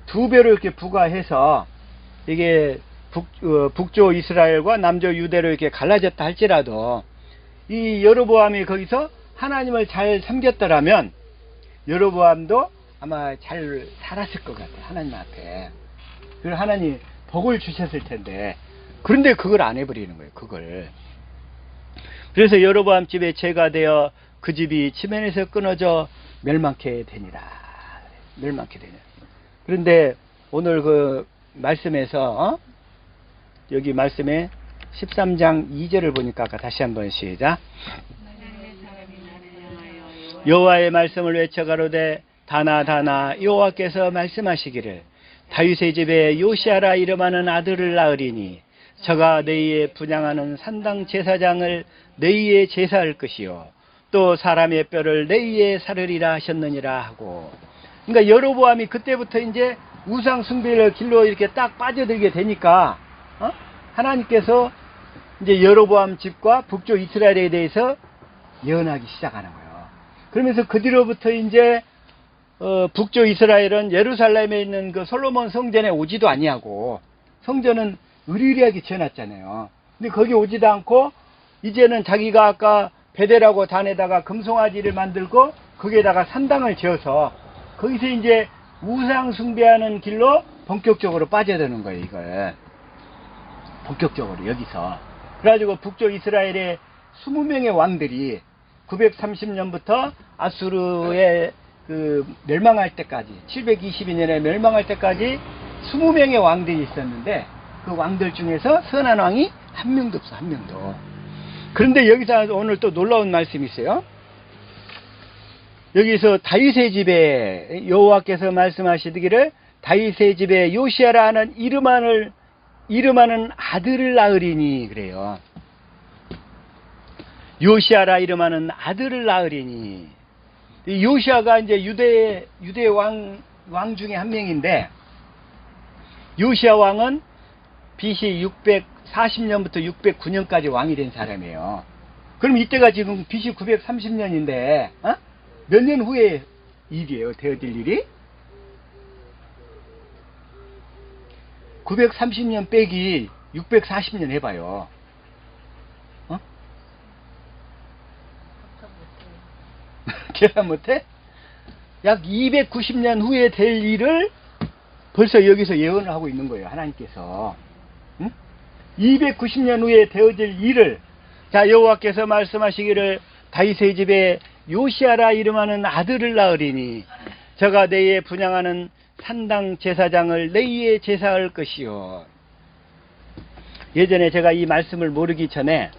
두 배로 이렇게 부과해서 이게 북조 이스라엘과 남조 유대로 이렇게 갈라졌다 할지라도 이 여로보암이 거기서 하나님을 잘 섬겼더라면 여로보암도 아마 잘 살았을 것 같아요. 하나님 앞에. 그리고 하나님 복을 주셨을 텐데, 그런데 그걸 안 해버리는 거예요. 그걸. 그래서 여로보암 집에 죄가 되어 그 집이 지면에서 끊어져 멸망케 되니라. 멸망케 되니라. 그런데 오늘 그 말씀에서 여기 말씀에 13장 2절을 보니까 아까 다시 한번 시작. 여호와의 말씀을 외쳐 가로되 다나 다나 여호와께서 말씀하시기를 다윗의 집에 요시아라 이름하는 아들을 낳으리니 저가 너희의 분양하는 산당 제사장을 너희의 제사할 것이요 또 사람의 뼈를 너희의 사르리라 하셨느니라 하고. 그러니까 여로보암이 그때부터 이제 우상 숭배의 길로 이렇게 딱 빠져들게 되니까 하나님께서 이제 여로보암 집과 북조 이스라엘에 대해서 예언하기 시작하는 거예요. 그러면서 그 뒤로부터 이제 북조 이스라엘은 예루살렘에 있는 그 솔로몬 성전에 오지도 아니하고, 성전은 의리의리하게 지어놨잖아요. 근데 거기 오지도 않고 이제는 자기가 아까 베델하고 단에다가 금송아지를 만들고 거기에다가 산당을 지어서 거기서 이제 우상 숭배하는 길로 본격적으로 빠져드는 거예요. 이걸 본격적으로 여기서. 그래가지고 북조 이스라엘의 20명의 왕들이 930년부터 아수르의 그 멸망할 때까지 722년에 멸망할 때까지 20명의 왕들이 있었는데 그 왕들 중에서 선한 왕이 한 명도 없어. 한 명도. 그런데 여기서 오늘 또 놀라운 말씀이 있어요. 여기서 다윗의 집에 여호와께서 말씀하시기를 다윗의 집에 요시야라는 이름하는 아들을 낳으리니 그래요. 요시야라 이름하는 아들을 낳으리니. 이 요시야가 이제 유대 왕 중에 한 명인데, 요시야 왕은 BC 640년부터 609년까지 왕이 된 사람이에요. 그럼 이때가 지금 BC 930년인데 몇 년 후에 일이에요? 되어질 일이? 930년 빼기 640년 해봐요. 계산 못해? 약 290년 후에 될 일을 벌써 여기서 예언을 하고 있는 거예요. 하나님께서. 290년 후에 되어질 일을, 자, 여호와께서 말씀하시기를 다윗의 집에 요시야라 이름하는 아들을 낳으리니 저가 내에 분양하는 산당 제사장을 내에 제사할 것이요. 예전에 제가 이 말씀을 모르기 전에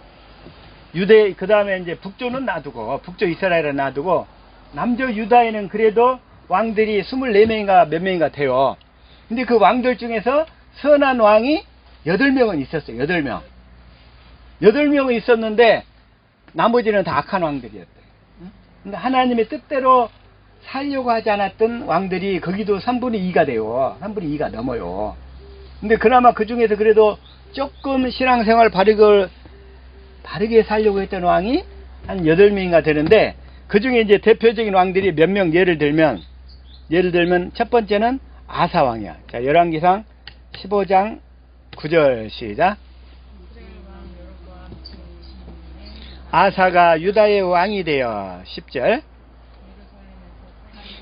유대, 그 다음에 이제 북조는 놔두고, 북조 이스라엘은 놔두고, 남조 유다에는 그래도 왕들이 24명인가 몇 명인가 돼요. 근데 그 왕들 중에서 선한 왕이 8명은 있었어요. 8명. 8명은 있었는데, 나머지는 다 악한 왕들이었대요. 근데 하나님의 뜻대로 살려고 하지 않았던 왕들이 거기도 3분의 2가 돼요. 3분의 2가 넘어요. 근데 그나마 그 중에서 그래도 조금 신앙생활 바르게 살려고 했던 왕이 한 8명인가 되는데, 그 중에 이제 대표적인 왕들이 몇 명 예를 들면 첫 번째는 아사왕이야. 자, 열왕기상 15장 9절 시작. 아사가 유다의 왕이 되어 10절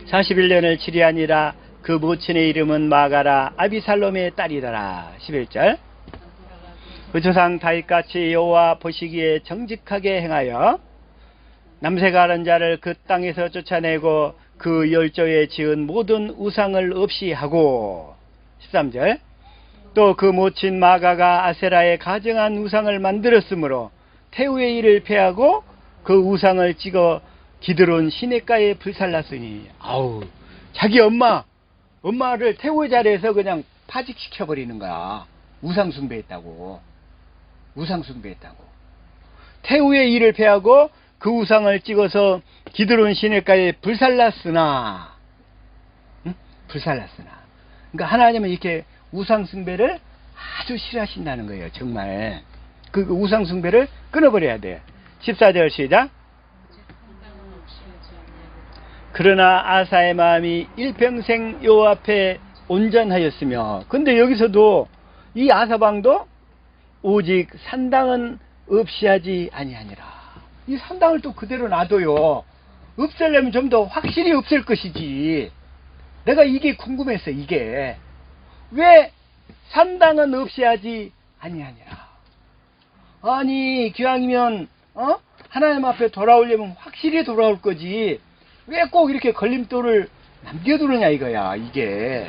41년을 치리하니라. 그 모친의 이름은 마가라 아비살롬의 딸이더라. 11절 그 조상 다윗같이 여호와 보시기에 정직하게 행하여 남색하는 자를 그 땅에서 쫓아내고 그 열조에 지은 모든 우상을 없이 하고. 13절 또 그 모친 마가가 아세라의 가증한 우상을 만들었으므로 태우의 일을 패하고 그 우상을 찍어 기드론 시냇가에 불살랐으니. 아우, 자기 엄마를 태우의 자리에서 그냥 파직시켜버리는 거야. 우상 숭배했다고. 태우의 일을 패하고 그 우상을 찍어서 기드론 시냇가에 불살랐으나. 그러니까 하나님은 이렇게 우상 숭배를 아주 싫어하신다는 거예요. 정말 그 우상 숭배를 끊어버려야 돼. 14절 시작. 그러나 아사의 마음이 일평생 여호와 앞에 온전하였으며. 근데 여기서도 이 아사방도 오직 산당은 없이 하지 아니하니라. 이 산당을 또 그대로 놔둬요. 없애려면 좀 더 확실히 없앨 것이지. 내가 이게 궁금했어. 이게 왜 산당은 없이 하지 아니하니라. 아니 기왕이면 하나님 앞에 돌아오려면 확실히 돌아올 거지. 왜 꼭 이렇게 걸림돌을 남겨두느냐 이거야. 이게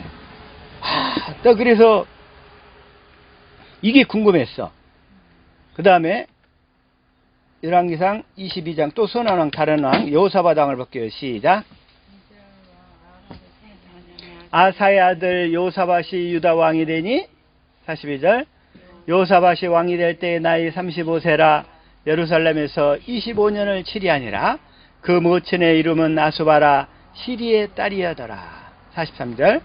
또 그래서 이게 궁금했어. 그 다음에 열왕기상 22장 또 선한 왕 다른 왕 여호사밧 왕을 볼게요. 시작. 아사의 아들 여호사밧이 유다 왕이 되니. 42절 여호사밧이 왕이 될 때의 나이 35세라 예루살렘에서 25년을 치리하니라. 그 모친의 이름은 아수바라 시리의 딸이었더라. 43절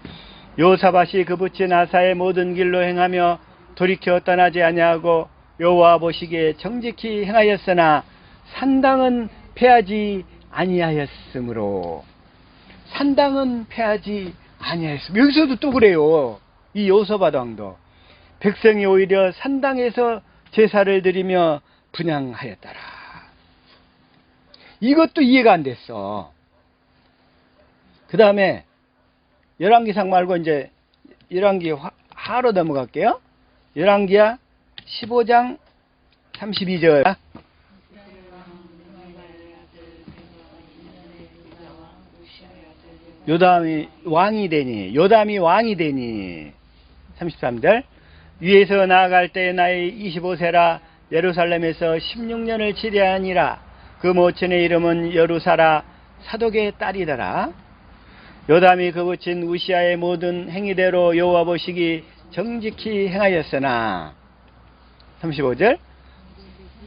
여호사밧이 그 부친 아사의 모든 길로 행하며 돌이켜 떠나지 아니하고 여호와 보시기에 정직히 행하였으나 산당은 패하지 아니하였으므로. 산당은 패하지 아니하였으므로. 여기서도 또 그래요. 이 여호사밧 왕도 백성이 오히려 산당에서 제사를 드리며 분향하였더라. 이것도 이해가 안 됐어. 그 다음에 열왕기상 말고 이제 열왕기 하로 넘어갈게요. 열왕기야 15장 32절 요담이 왕이 되니. 33절 위에서 나아갈 때 나이 25세라 예루살렘에서 16년을 치리하니라. 그 모친의 이름은 여루사라 사독의 딸이더라. 요담이 거부친 우시아의 모든 행위대로 여호와 보시기 정직히 행하였으나 35절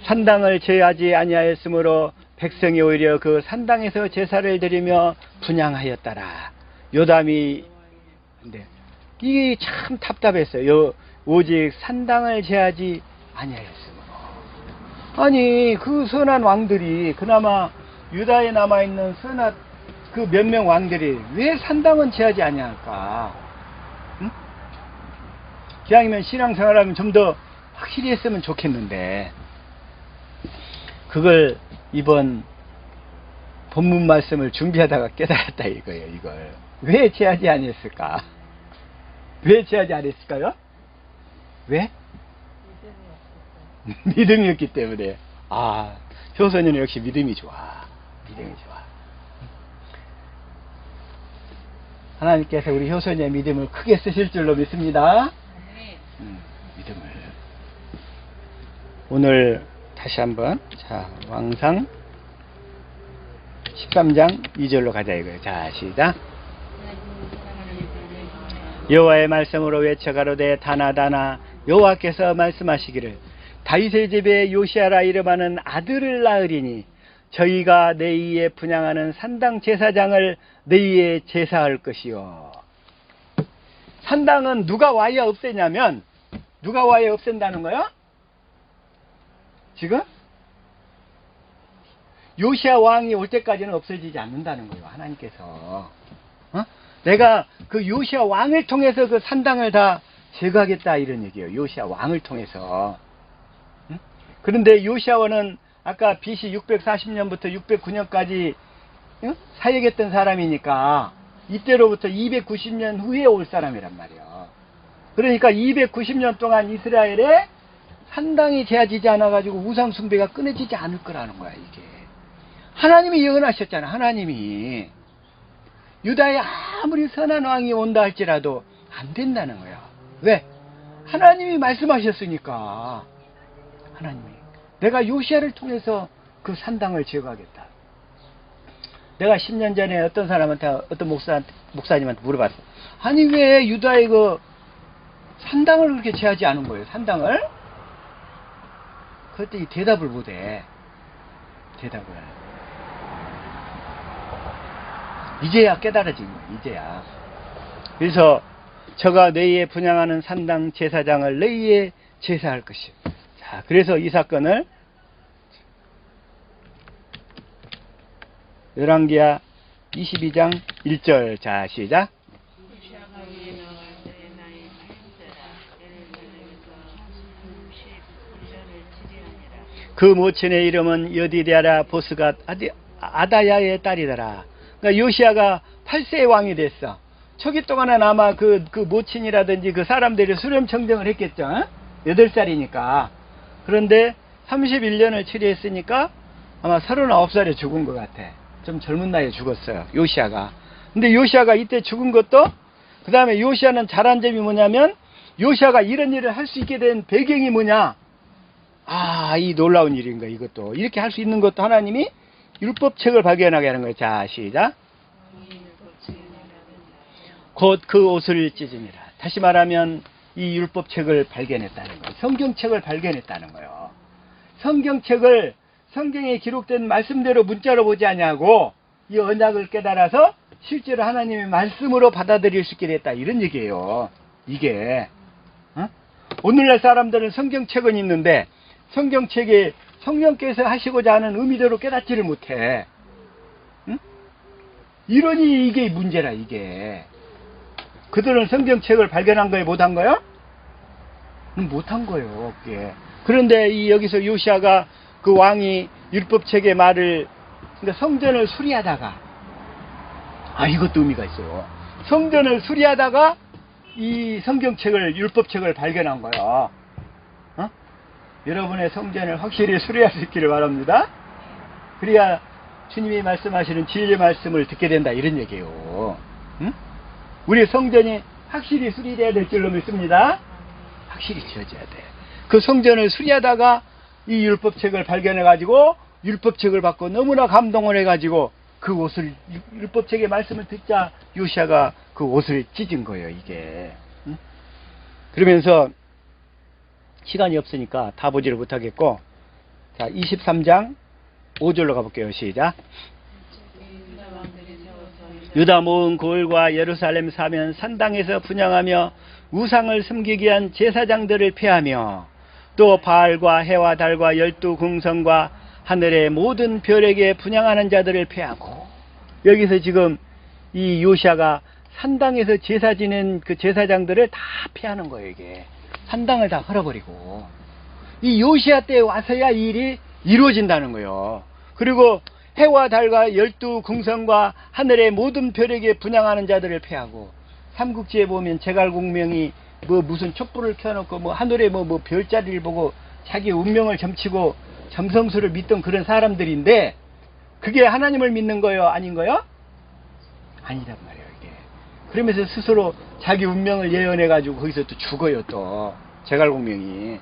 산당을 제하지 아니하였으므로 백성이 오히려 그 산당에서 제사를 드리며 분향하였더라. 요담이 근데 이게 참 답답했어요. 오직 산당을 제하지 아니하였으므로. 아니 그 선한 왕들이 그나마 유다에 남아있는 선한 그 몇 명 왕들이 왜 산당은 제하지 아니할까? 응? 기왕이면 신앙생활하면 좀 더 확실히 했으면 좋겠는데 그걸 이번 본문 말씀을 준비하다가 깨달았다 이거예요. 이걸 왜 제하지 아니했을까? 왜 제하지 않았을까요? 왜? 믿음이 없기 때문에. 아, 효소년은 역시 믿음이 좋아. 믿음이 좋아. 하나님께서 우리 효소년의 믿음을 크게 쓰실 줄로 믿습니다. 믿음을. 오늘 다시 한번 자 왕상 13장 2절로 가자 이거예요. 자 시작. 여호와의 말씀으로 외쳐가로되 다나다나 여호와께서 말씀하시기를 다윗의 집에 요시아라 이름하는 아들을 낳으리니 저희가 내 위에 분향하는 산당 제사장을 내 위에 제사할 것이요. 산당은 누가 와야 없애냐면 누가 와야 없앤다는 거요? 지금? 요시아 왕이 올 때까지는 없어지지 않는다는 거예요. 하나님께서. 내가 그 요시아 왕을 통해서 그 산당을 다 제거하겠다 이런 얘기예요. 요시아 왕을 통해서. 그런데 요시아 왕은 아까 BC 640년부터 609년까지 사역했던 사람이니까 이때로부터 290년 후에 올 사람이란 말이에요. 그러니까 290년 동안 이스라엘에 산당이 제하지지 않아가지고 우상 숭배가 끊어지지 않을 거라는 거야 이게. 하나님이 예언하셨잖아. 하나님이 유다에 아무리 선한 왕이 온다 할지라도 안 된다는 거야. 왜? 하나님이 말씀하셨으니까. 하나님이 내가 요시아를 통해서 그 산당을 제거하겠다. 내가 10년 전에 어떤 사람한테 어떤 목사님한테 물어봤어. 아니 왜 유다의 그 산당을 그렇게 제하지 않은 거예요? 산당을? 그랬더니 대답을 못해. 대답을. 이제야 깨달아진 거야. 이제야. 그래서 저가 너희에 분향하는 산당 제사장을 너희에 제사할 것이요. 자, 그래서 이 사건을 열왕기하 22장 1절. 자, 시작. 그 모친의 이름은 여디랴라 보스가 아다야의 딸이더라. 그러니까 요시아가 8세의 왕이 됐어. 초기 동안은 아마 그 모친이라든지 그 사람들이 수렴청정을 했겠죠. 8살이니까. 그런데 31년을 치료했으니까 아마 39살에 죽은 것 같아. 좀 젊은 나이에 죽었어요. 요시아가. 근데 요시아가 이때 죽은 것도 그 다음에 요시아는 잘한 점이 뭐냐면 요시아가 이런 일을 할 수 있게 된 배경이 뭐냐. 아, 이 놀라운 일인 거야, 이것도. 이렇게 할 수 있는 것도 하나님이 율법책을 발견하게 하는 거예요. 자, 시작. 곧 그 옷을 찢으니라. 다시 말하면 이 율법책을 발견했다는 거예요. 성경책을 발견했다는 거예요. 성경책을 성경에 기록된 말씀대로 문자로 보지 아니하고 이 언약을 깨달아서 실제로 하나님의 말씀으로 받아들일 수 있게 됐다. 이런 얘기예요. 이게. 오늘날 사람들은 성경책은 있는데 성경책에 성령께서 하시고자 하는 의미대로 깨닫지를 못해. 응? 이러니 이게 문제라 이게. 그들은 성경책을 발견한 거예요? 못한 거예요? 못한 거예요. 그게. 그런데 이 여기서 요시아가 그 왕이 율법책의 말을 그러니까 성전을 수리하다가 이것도 의미가 있어요. 성전을 수리하다가 이 성경책을 율법책을 발견한 거예요. 여러분의 성전을 확실히 수리할 수 있기를 바랍니다. 그래야 주님이 말씀하시는 진리의 말씀을 듣게 된다 이런 얘기예요. 응? 우리 성전이 확실히 수리돼야 될 줄로 믿습니다. 확실히 지어져야 돼. 그 성전을 수리하다가 이 율법책을 발견해가지고 율법책을 받고 너무나 감동을 해가지고 그 옷을 율법책의 말씀을 듣자 요시아가 그 옷을 찢은 거예요, 이게. 응? 그러면서 시간이 없으니까 다 보지를 못하겠고, 자, 23장 5절로 가볼게요. 시작. 유다 모은 고을과 예루살렘 사면 산당에서 분향하며 우상을 섬기기 위한 제사장들을 폐하며 또 바알과 해와 달과 12궁성과 하늘의 모든 별에게 분향하는 자들을 폐하고, 여기서 지금 이 요시아가 산당에서 제사 지낸 그 제사장들을 다 폐하는 거예요. 이게 산당을 다 헐어버리고, 이 요시아 때 와서야 이 일이 이루어진다는 거예요. 그리고 해와 달과 12궁성과 하늘의 모든 별에게 분향하는 자들을 폐하고, 삼국지에 보면 제갈공명이 뭐 무슨 촛불을 켜놓고 뭐 하늘에 뭐 별자리를 보고 자기 운명을 점치고 점성술을 믿던 그런 사람들인데, 그게 하나님을 믿는 거요? 아닌 거요? 아니란 말이에요, 이게. 그러면서 스스로 자기 운명을 예언해가지고 거기서 또 죽어요, 또. 제갈공명이.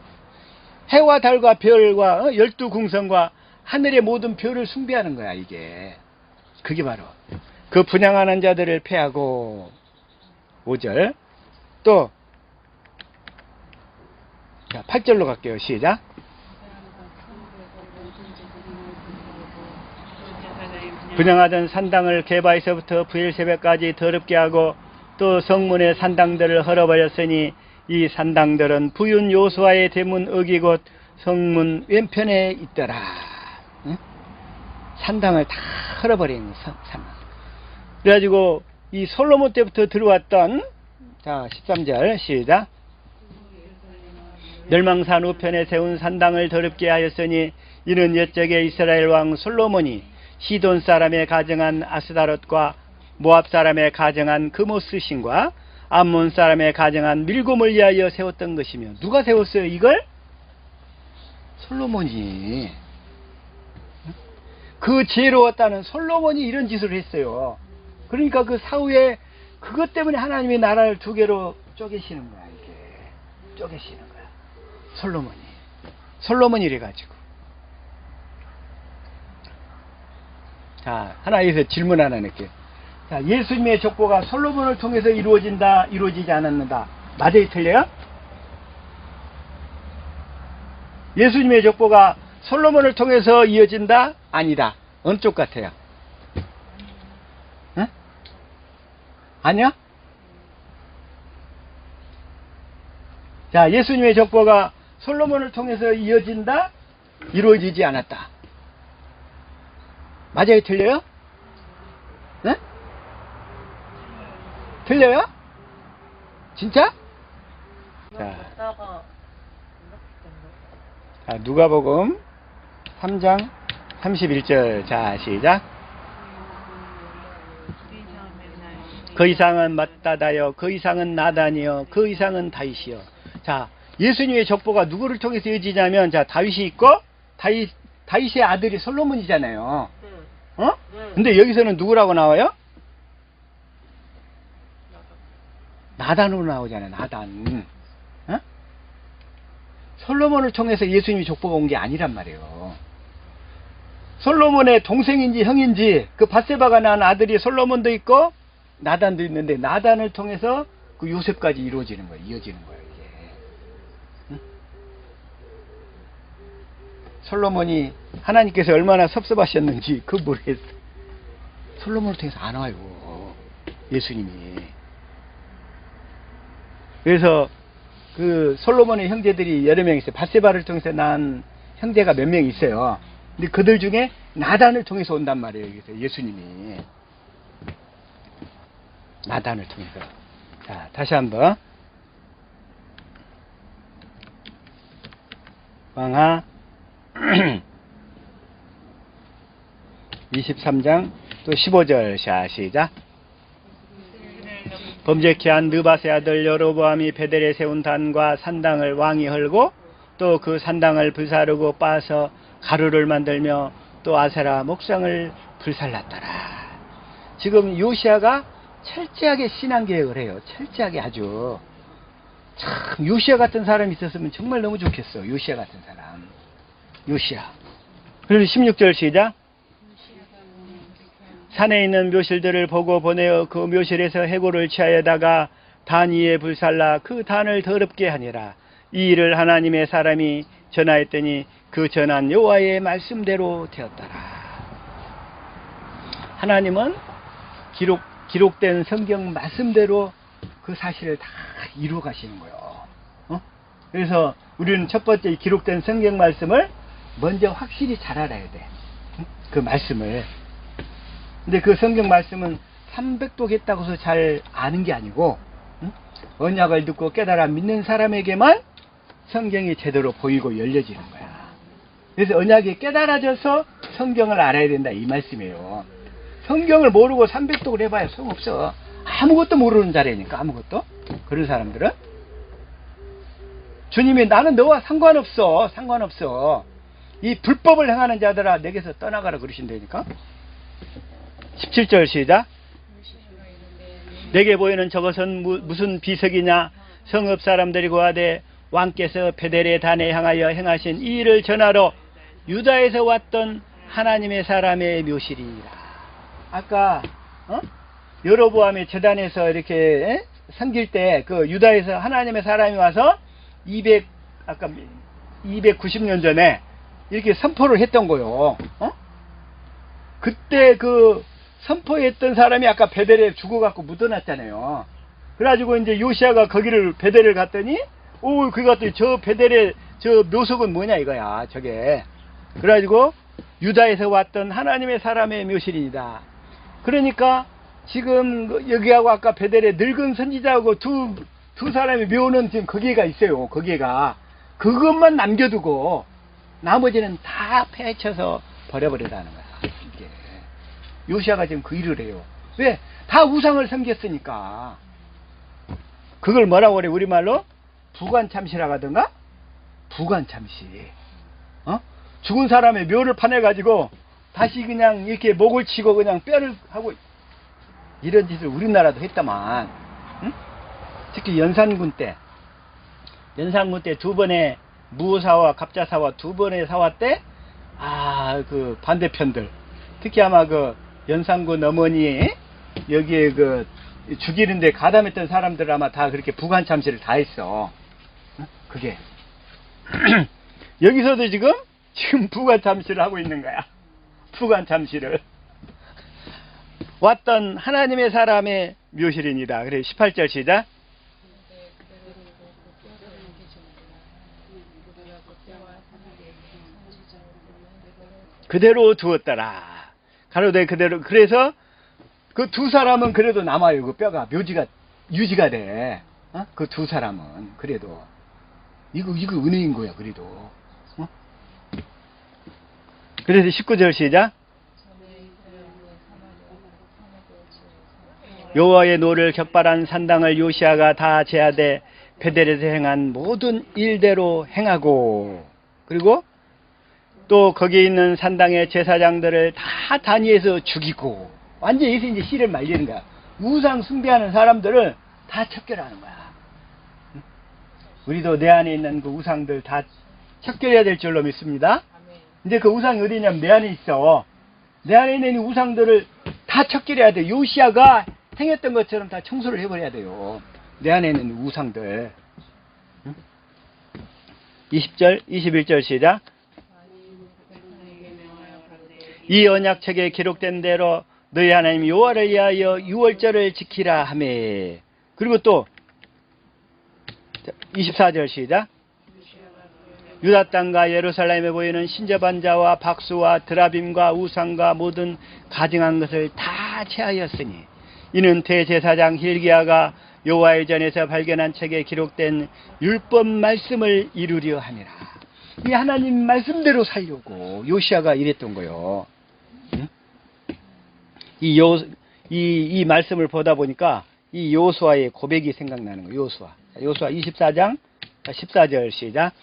해와 달과 별과 12궁성과 하늘의 모든 별을 숭배하는 거야, 이게. 그게 바로 그 분향하는 자들을 폐하고. 5절. 또, 자, 8절로 갈게요. 시작. 분향하던 산당을 게바에서부터 부엘세바까지 더럽게 하고 또 성문의 산당들을 헐어버렸으니 이 산당들은 부윤 요수아의 대문 어기 곧 성문 왼편에 있더라. 응? 산당을 다 헐어버린 산당. 그래가지고 이 솔로몬 때부터 들어왔던, 자 13절 시작. 멸망산 우편에 세운 산당을 더럽게 하였으니 이는 옛적에 이스라엘 왕 솔로몬이 시돈 사람의 가정한 아스다롯과 모압 사람의 가정한 그모스 신과 암몬 사람의 가정한 밀곰을 위하여 세웠던 것이며. 누가 세웠어요 이걸? 솔로몬이. 그 지혜로웠다는 솔로몬이 이런 짓을 했어요. 그러니까 그 사후에 그것 때문에 하나님이 나라를 두 개로 쪼개시는 거야, 이게. 쪼개시는 거야, 솔로몬이 이래가지고. 자, 하나에서 질문 하나 낼게요. 자, 예수님의 족보가 솔로몬을 통해서 이루어진다, 이루어지지 않았는다. 맞아요, 틀려요? 예수님의 족보가 솔로몬을 통해서 이어진다, 아니다. 어느 쪽 같아요? 응? 아니야? 자, 예수님의 족보가 솔로몬을 통해서 이어진다, 이루어지지 않았다. 맞아요, 틀려요? 네? 틀려요? 진짜? 자, 누가복음 3장 31절. 자, 시작. 그 이상은 맏다다여, 그 이상은 나단이여, 그 이상은 다윗이여. 자, 예수님의 족보가 누구를 통해서 이어지냐면, 자, 다윗이 있고, 다윗의 아들이 솔로몬이잖아요. 어? 근데 여기서는 누구라고 나와요? 나단으로 나오잖아요, 나단. 어? 솔로몬을 통해서 예수님이 족보가 온 게 아니란 말이에요. 솔로몬의 동생인지 형인지, 그 밧세바가 낳은 아들이 솔로몬도 있고 나단도 있는데, 나단을 통해서 그 요셉까지 이루어지는 거예요, 이어지는 거예요, 이게. 응? 솔로몬이 하나님께서 얼마나 섭섭하셨는지 그 모르겠어. 솔로몬을 통해서 안 와요, 예수님이. 그래서 그 솔로몬의 형제들이 여러 명 있어요. 밧세바를 통해서 낳은 형제가 몇 명 있어요. 근데 그들 중에 나단을 통해서 온단 말이에요, 여기서 예수님이. 나단을 통해서. 자, 다시 한번. 광하 23장 또 15절. 자, 시작. 범죄케 한 느바세 아들 여로보암이 베델에 세운 단과 산당을 왕이 헐고 또 그 산당을 불사르고 빠서 가루를 만들며 또 아세라 목상을 불살랐더라. 지금 요시아가 철저하게 신앙개혁을 해요. 철저하게 아주. 참 요시아 같은 사람이 있었으면 정말 너무 좋겠어. 요시아 같은 사람. 요시아. 그래서 16절 시작. 산에 있는 묘실들을 보고 보내어 그 묘실에서 해골을 취하여다가 단 위에 불살라 그 단을 더럽게 하니라. 이 일을 하나님의 사람이 전하였더니 그 전한 여호와의 말씀대로 되었더라. 하나님은 기록된 성경 말씀대로 그 사실을 다 이루어 가시는 거예요. 그래서 우리는 첫 번째 기록된 성경 말씀을 먼저 확실히 잘 알아야 돼. 그 말씀을. 근데 그 성경 말씀은 300독 했다고 해서 잘 아는 게 아니고, 언약을 듣고 깨달아 믿는 사람에게만 성경이 제대로 보이고 열려지는 거야. 그래서 언약이 깨달아져서 성경을 알아야 된다, 이 말씀이에요. 성경을 모르고 300독을 해봐야 소용없어. 아무것도 모르는 자리니까, 아무것도. 그런 사람들은. 주님이 나는 너와 상관없어. 상관없어. 이 불법을 행하는 자들아, 내게서 떠나가라 그러신다니까. 17절 시작. 내게 보이는 저것은 무슨 비석이냐. 성읍 사람들이 고하되 왕께서 베델의 단에 향하여 행하신 이 일을 전하러 유다에서 왔던 하나님의 사람의 묘실이니라. 아까 여로보암의 제단에서 이렇게 섬길 때 그 유다에서 하나님의 사람이 와서 290년 전에 이렇게 선포를 했던 거요. 그때 그 선포했던 사람이 아까 베델에 죽어갖고 묻어놨잖아요. 그래가지고 이제 요시아가 거기를 베델을 갔더니, 그랬더니 저 베델의 저 묘석은 뭐냐 이거야, 저게. 그래가지고 유다에서 왔던 하나님의 사람의 묘실이다. 그러니까 지금 여기하고 아까 베델에 늙은 선지자하고 두 사람의 묘는 지금 거기가 있어요. 거기가. 그것만 남겨두고 나머지는 다 패쳐서 버려버리라는 거야. 이게. 요시아가 지금 그 일을 해요. 왜? 다 우상을 섬겼으니까. 그걸 뭐라고 그래? 우리말로 부관참시라고 하던가? 부관참시. 죽은 사람의 묘를 파내가지고 다시 그냥 이렇게 목을 치고 그냥 뼈를 하고, 이런 짓을 우리나라도 했다만. 응? 특히 연산군 때 두 번의 무사와 갑자사와 두 번의 사화 때, 그 반대편들, 특히 아마 그 연산군 어머니 여기에 그 죽이는데 가담했던 사람들 아마 다 그렇게 부관참시를 다 했어. 그게 여기서도 지금 부관참시를 하고 있는 거야. 부관참시를. 왔던 하나님의 사람의 묘실입니다. 그래 18절 시작. 그대로 두었더라. 가로되 그대로. 그래서 그 두 사람은 그래도 남아요. 그 뼈가 묘지가 유지가 돼. 그 두 사람은 그래도 이거 은혜인 거야. 그래도. 그래서 19절 시작. 여호와의 노를 격발한 산당을 요시아가 다 제하되 베델에서 행한 모든 일대로 행하고, 그리고 또 거기에 있는 산당의 제사장들을 다 단위에서 죽이고, 완전히 여기서 이제 씨를 말리는 거야. 우상 숭배하는 사람들을 다 척결하는 거야. 우리도 내 안에 있는 그 우상들 다 척결해야 될 줄로 믿습니다. 근데 그 우상이 어디 있냐면 내 안에 있어. 내 안에 있는 우상들을 다 척결해야 돼. 요시아가 행했던 것처럼 다 청소를 해버려야 돼요. 내 안에 있는 우상들. 20절, 21절 시작. 이 언약책에 기록된 대로 너희 하나님 여호와를 위하여 유월절을 지키라 하매. 그리고 또 24절 시작. 유다 땅과 예루살렘에 보이는 신접한 자와 박수와 드라빔과 우상과 모든 가증한 것을 다 제하였으니 이는 대제사장 hil기야가 여호와의 전에서 발견한 책에 기록된 율법 말씀을 이루려 함이라. 이 하나님 말씀대로 살려고 요시아가 이랬던 거요. 응? 이 말씀을 보다 보니까 이 요수아의 고백이 생각나는 거예요. 요수아 24장 14절 시작.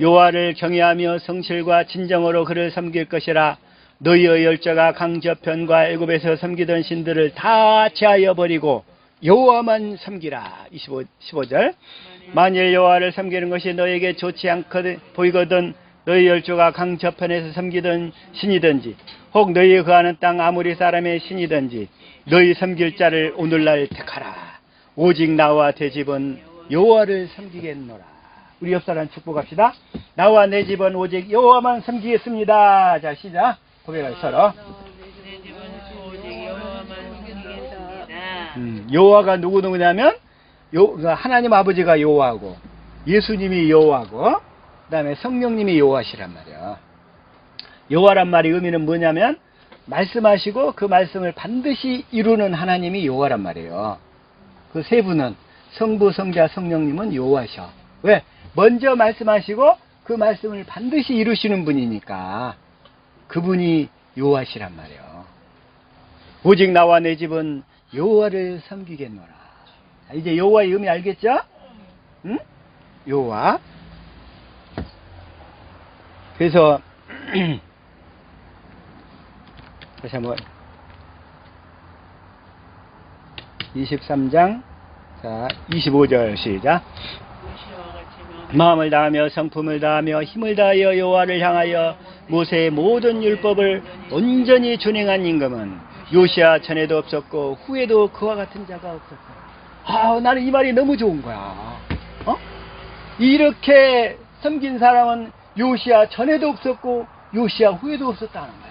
여호와를 경외하며 성실과 진정으로 그를 섬길 것이라. 너희의 열조가 강저편과 애굽에서 섬기던 신들을 다 제하여 버리고 여호와만 섬기라. 15절. 만일 여호와를 섬기는 것이 너에게 좋지 않거든 보이거든 너희 열조가 강저편에서 섬기던 신이든지 혹 너희 거하는 땅 아무리 사람의 신이든지 너희 섬길 자를 오늘날 택하라. 오직 나와 내 집은 여호와를 섬기겠노라. 우리 옆 사람 축복합시다. 나와 내 집은 오직 여호와만 섬기겠습니다. 자, 시작. 고백을 서로. 내 집은 오직 여호와만 섬기겠습니다. 여호와가 누구냐면 하나님 아버지가 여호와고 예수님이 여호와고 그다음에 성령님이 여호와시란 말이야. 여호와란 말의 의미는 뭐냐면 말씀하시고 그 말씀을 반드시 이루는 하나님이 여호와란 말이에요. 그 세 분은 성부, 성자, 성령님은 여호와셔. 왜? 먼저 말씀하시고 그 말씀을 반드시 이루시는 분이니까 그분이 여호와시란 말이에요. 오직 나와 내 집은 여호와를 섬기겠노라. 자, 이제 여호와의 의미 알겠죠? 응? 여호와. 그래서 다시 한번 23장 자 25절 시작. 마음을 다하며 성품을 다하며 힘을 다하여 여호와를 향하여 모세의 모든 율법을 온전히 준행한 임금은 요시야 전에도 없었고 후에도 그와 같은 자가 없었다. 나는 이 말이 너무 좋은 거야. 이렇게 섬긴 사람은 요시야 전에도 없었고 요시야 후에도 없었다는 거야.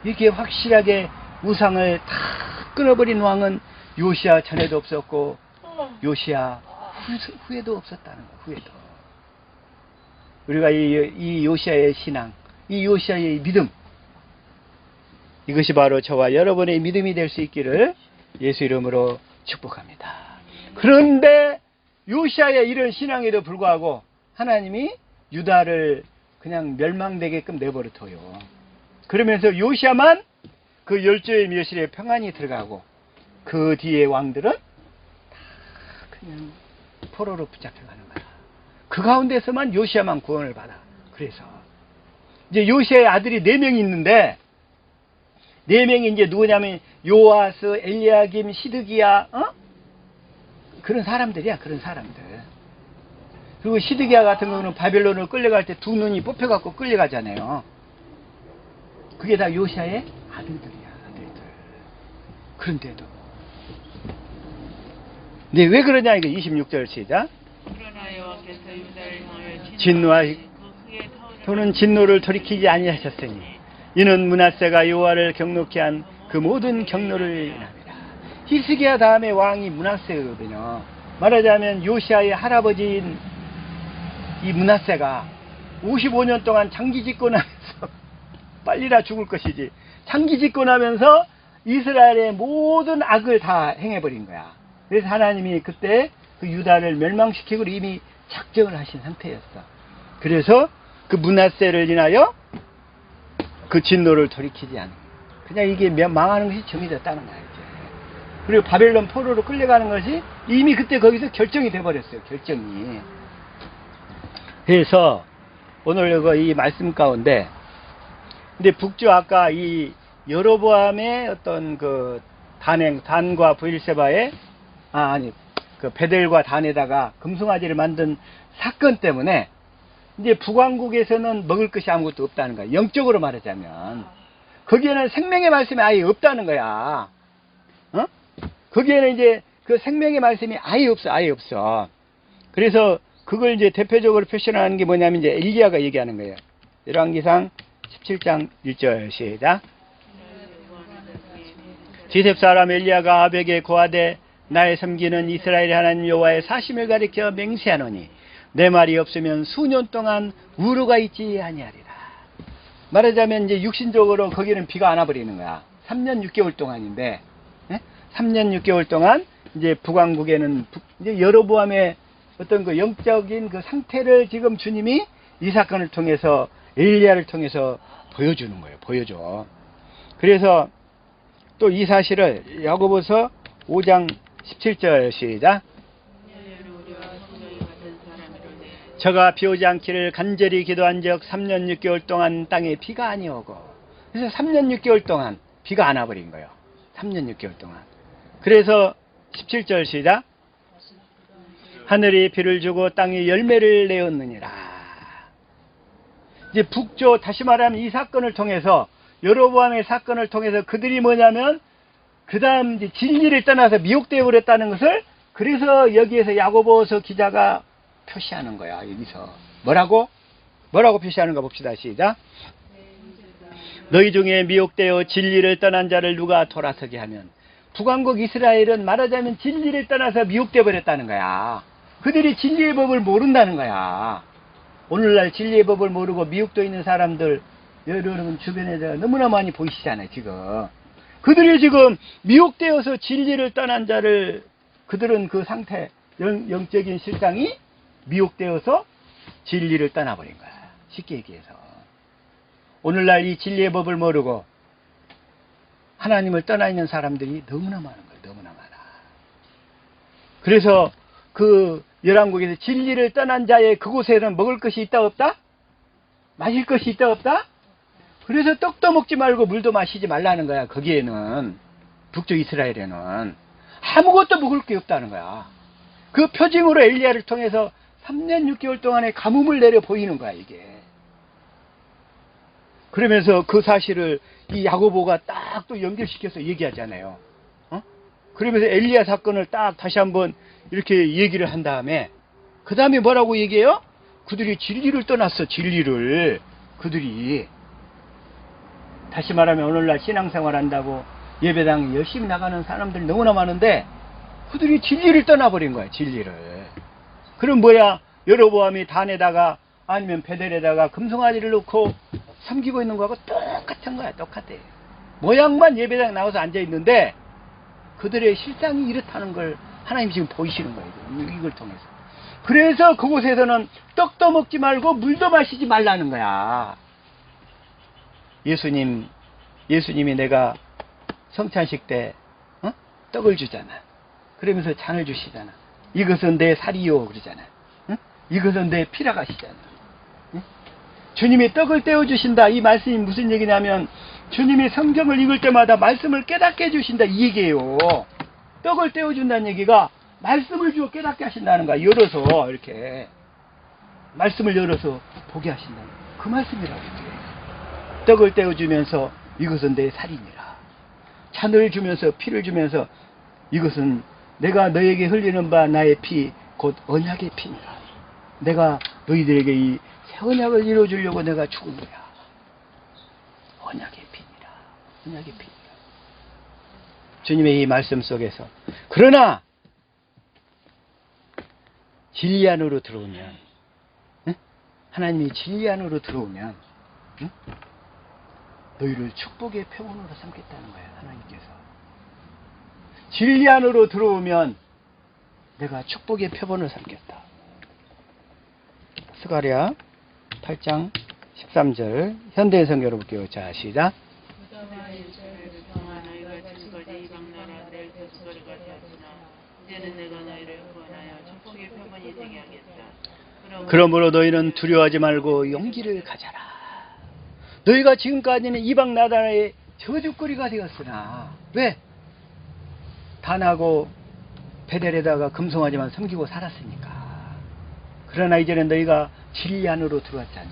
이렇게 확실하게 우상을 다 끊어버린 왕은 요시야 전에도 없었고 요시야 후에도 없었다는 거야. 후에도. 우리가 이 요시야의 신앙, 이 요시야의 믿음, 이것이 바로 저와 여러분의 믿음이 될 수 있기를 예수 이름으로 축복합니다. 그런데 요시야의 이런 신앙에도 불구하고 하나님이 유다를 그냥 멸망되게끔 내버려둬요. 그러면서 요시야만 그 열조의 묘실에 평안히 들어가고 그 뒤에 왕들은 다 그냥 포로로 붙잡혀가는 거야. 그 가운데서만 요시야만 구원을 받아. 그래서 이제 요시야의 아들이 4명이 있는데 4명이 이제 누구냐면 요아스, 엘리야김, 시드기야, 그런 사람들이야. 그런 사람들. 그리고 시드기야 같은 경우는 바벨론을 끌려갈 때 2눈이 뽑혀갖고 끌려가잖아요. 그게 다 요시야의 아들들이야. 아들들. 그런데도 근데 왜 그러냐 이거 26절 시작. 그러나 여호와께서 유다를 향하여 진노하 또는 진노를 돌이키지 아니하셨으니 이는 므낫세가 여호와를 경노케 한 그 모든 경노를 인함이라. 히스기야 다음에 왕이 므낫세거든요. 말하자면 요시야의 할아버지인 이 므낫세가 55년 동안 장기 집권하면서 빨리라 죽을 것이지 장기 집권하면서 이스라엘의 모든 악을 다 행해버린 거야. 그래서 하나님이 그때 그 유다를 멸망시키고 이미 작정을 하신 상태였어. 그래서 그 므낫세를 인하여 그 진노를 돌이키지 않은 그냥 이게 망하는 것이 정해졌다는 거야. 이제. 그리고 바벨론 포로로 끌려가는 것이 이미 그때 거기서 결정이 돼버렸어요. 결정이. 그래서 오늘 이 말씀 가운데 근데 북쪽 아까 이 여로보암의 어떤 그 단과 브엘세바의 그 베델과 단에다가 금송아지를 만든 사건 때문에 이제 북왕국에서는 먹을 것이 아무것도 없다는 거야. 영적으로 말하자면 거기에는 생명의 말씀이 아예 없다는 거야. 거기에는 이제 그 생명의 말씀이 아예 없어. 아예 없어. 그래서 그걸 이제 대표적으로 표현하는 게 뭐냐면 이제 엘리야가 얘기하는 거예요. 열왕기상 17장 1절 시작. 지셉 사람 엘리야가 아벡에 고하되 나의 섬기는 이스라엘 하나님 여호와의 사심을 가리켜 맹세하노니 내 말이 없으면 수년 동안 우루가 있지 아니하리라. 말하자면 이제 육신적으로 거기는 비가 안 와버리는 거야. 3년 6개월 동안인데 3년 6개월 동안 이제 북왕국에는 이제 여로보암의 어떤 그 영적인 그 상태를 지금 주님이 이 사건을 통해서 엘리야를 통해서 보여주는 거예요. 보여줘. 그래서 또 이 사실을 야고보서 5장 17절 시작. 저가 비 오지 않기를 간절히 기도한 적 3년 6개월 동안 땅에 비가 아니오고 그래서 3년 6개월 동안 비가 안 와버린 거예요. 3년 6개월 동안. 그래서 17절 시작. 하늘이 비를 주고 땅이 열매를 내었느니라. 이제 북조, 다시 말하면 이 사건을 통해서, 여로보암의 사건을 통해서 그들이 뭐냐면, 그 다음 이제 진리를 떠나서 미혹되어 버렸다는 것을, 그래서 여기에서 야고보서 기자가 표시하는 거야, 여기서. 뭐라고 표시하는가 봅시다. 시작. 너희 중에 미혹되어 진리를 떠난 자를 누가 돌아서게 하면, 북왕국 이스라엘은 말하자면 진리를 떠나서 미혹되어 버렸다는 거야. 그들이 진리의 법을 모른다는 거야. 오늘날 진리의 법을 모르고 미혹되어 있는 사람들, 여러분 주변에 너무나 많이 보이시잖아요, 지금. 그들이 지금 미혹되어서 진리를 떠난 자를, 그들은 그 상태, 영적인 실상이 미혹되어서 진리를 떠나버린 거야. 쉽게 얘기해서. 오늘날 이 진리의 법을 모르고 하나님을 떠나 있는 사람들이 너무나 많은 거예요. 너무나 많아. 그래서 그 열왕국에서 진리를 떠난 자의 그곳에는 먹을 것이 있다 없다? 마실 것이 있다 없다? 그래서 떡도 먹지 말고 물도 마시지 말라는 거야. 거기에는, 북쪽 이스라엘에는 아무것도 먹을 게 없다는 거야. 그 표징으로 엘리야를 통해서 3년 6개월 동안의 가뭄을 내려 보이는 거야, 이게. 그러면서 그 사실을 이 야고보가 딱 또 연결시켜서 얘기하잖아요. 그러면서 엘리야 사건을 딱 다시 한번 이렇게 얘기를 한 다음에, 그 다음에 뭐라고 얘기해요? 그들이 진리를 떠났어, 진리를. 그들이. 다시 말하면 오늘날 신앙생활 한다고 예배당 열심히 나가는 사람들 너무나 많은데, 그들이 진리를 떠나버린 거야, 진리를. 그럼 뭐야? 여로보암이 단에다가 아니면 베델에다가 금송아지를 놓고 섬기고 있는 거하고 똑같은 거야, 똑같아. 모양만 예배당에 나와서 앉아있는데, 그들의 실상이 이렇다는 걸 하나님 지금 보이시는 거예요, 이걸 통해서. 그래서 그곳에서는 떡도 먹지 말고 물도 마시지 말라는 거야. 예수님이 내가 성찬식 때 떡을 주잖아. 그러면서 잔을 주시잖아. 이것은 내 살이요 그러잖아. 이것은 내 피라 가시잖아. 주님이 떡을 떼어주신다. 이 말씀이 무슨 얘기냐면, 주님이 성경을 읽을 때마다 말씀을 깨닫게 해주신다, 이 얘기예요. 떡을 떼어준다는 얘기가 말씀을 주어 깨닫게 하신다는 거야. 열어서 이렇게 말씀을 열어서 보게 하신다는 거야. 그 말씀이라고 이게. 떡을 떼어주면서 이것은 내 살이니라. 잔을 주면서 피를 주면서 이것은 내가 너에게 흘리는 바 나의 피 곧 언약의 피니라. 내가 너희들에게 이 새 언약을 이루어주려고 내가 죽은 거야. 언약의 피니라. 언약의 피니라. 주님의 이 말씀 속에서, 그러나 진리 안으로 들어오면, 하나님이 진리 안으로 들어오면 너희를 축복의 표본으로 삼겠다는 거예요, 하나님께서. 진리 안으로 들어오면 내가 축복의 표본을 삼겠다. 스가랴 8장 13절 현대 성경으로 볼게요. 자, 시작. 그다와 일절을 동안 너희가 지금까지 이방 나라들 교수거리가 되었으나 이제는 내가 너희를 구원하여 축복의 표본이 되게 하겠다. 그러므로 너희는 두려워하지 말고 용기를 가져라. 너희가 지금까지는 이방 나라의 저주거리가 되었으나, 왜? 단하고 베델에다가 금송아지만 섬기고 살았으니까. 그러나 이제는 너희가 진리 안으로 들어왔잖니.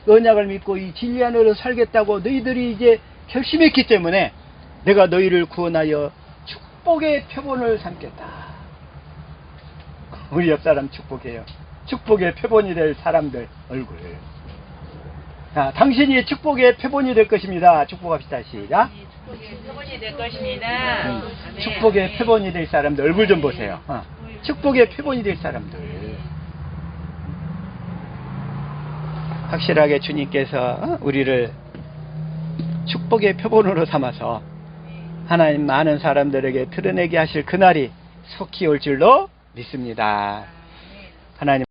언약을 믿고 이 진리 안으로 살겠다고 너희들이 이제 결심했기 때문에 내가 너희를 구원하여 축복의 표본을 삼겠다. 우리 옆 사람 축복해요. 축복의 표본이 될 사람들 얼굴. 자, 당신이 축복의 표본이 될 것입니다. 축복합시다. 시작. 축복의 표본이 될 것입니다. 아멘. 축복의 표본이 될 사람들 얼굴 좀 보세요. 축복의 표본이 될 사람들. 확실하게 주님께서 우리를 축복의 표본으로 삼아서 하나님 많은 사람들에게 드러내게 하실 그날이 속히 올 줄로 믿습니다. 하나님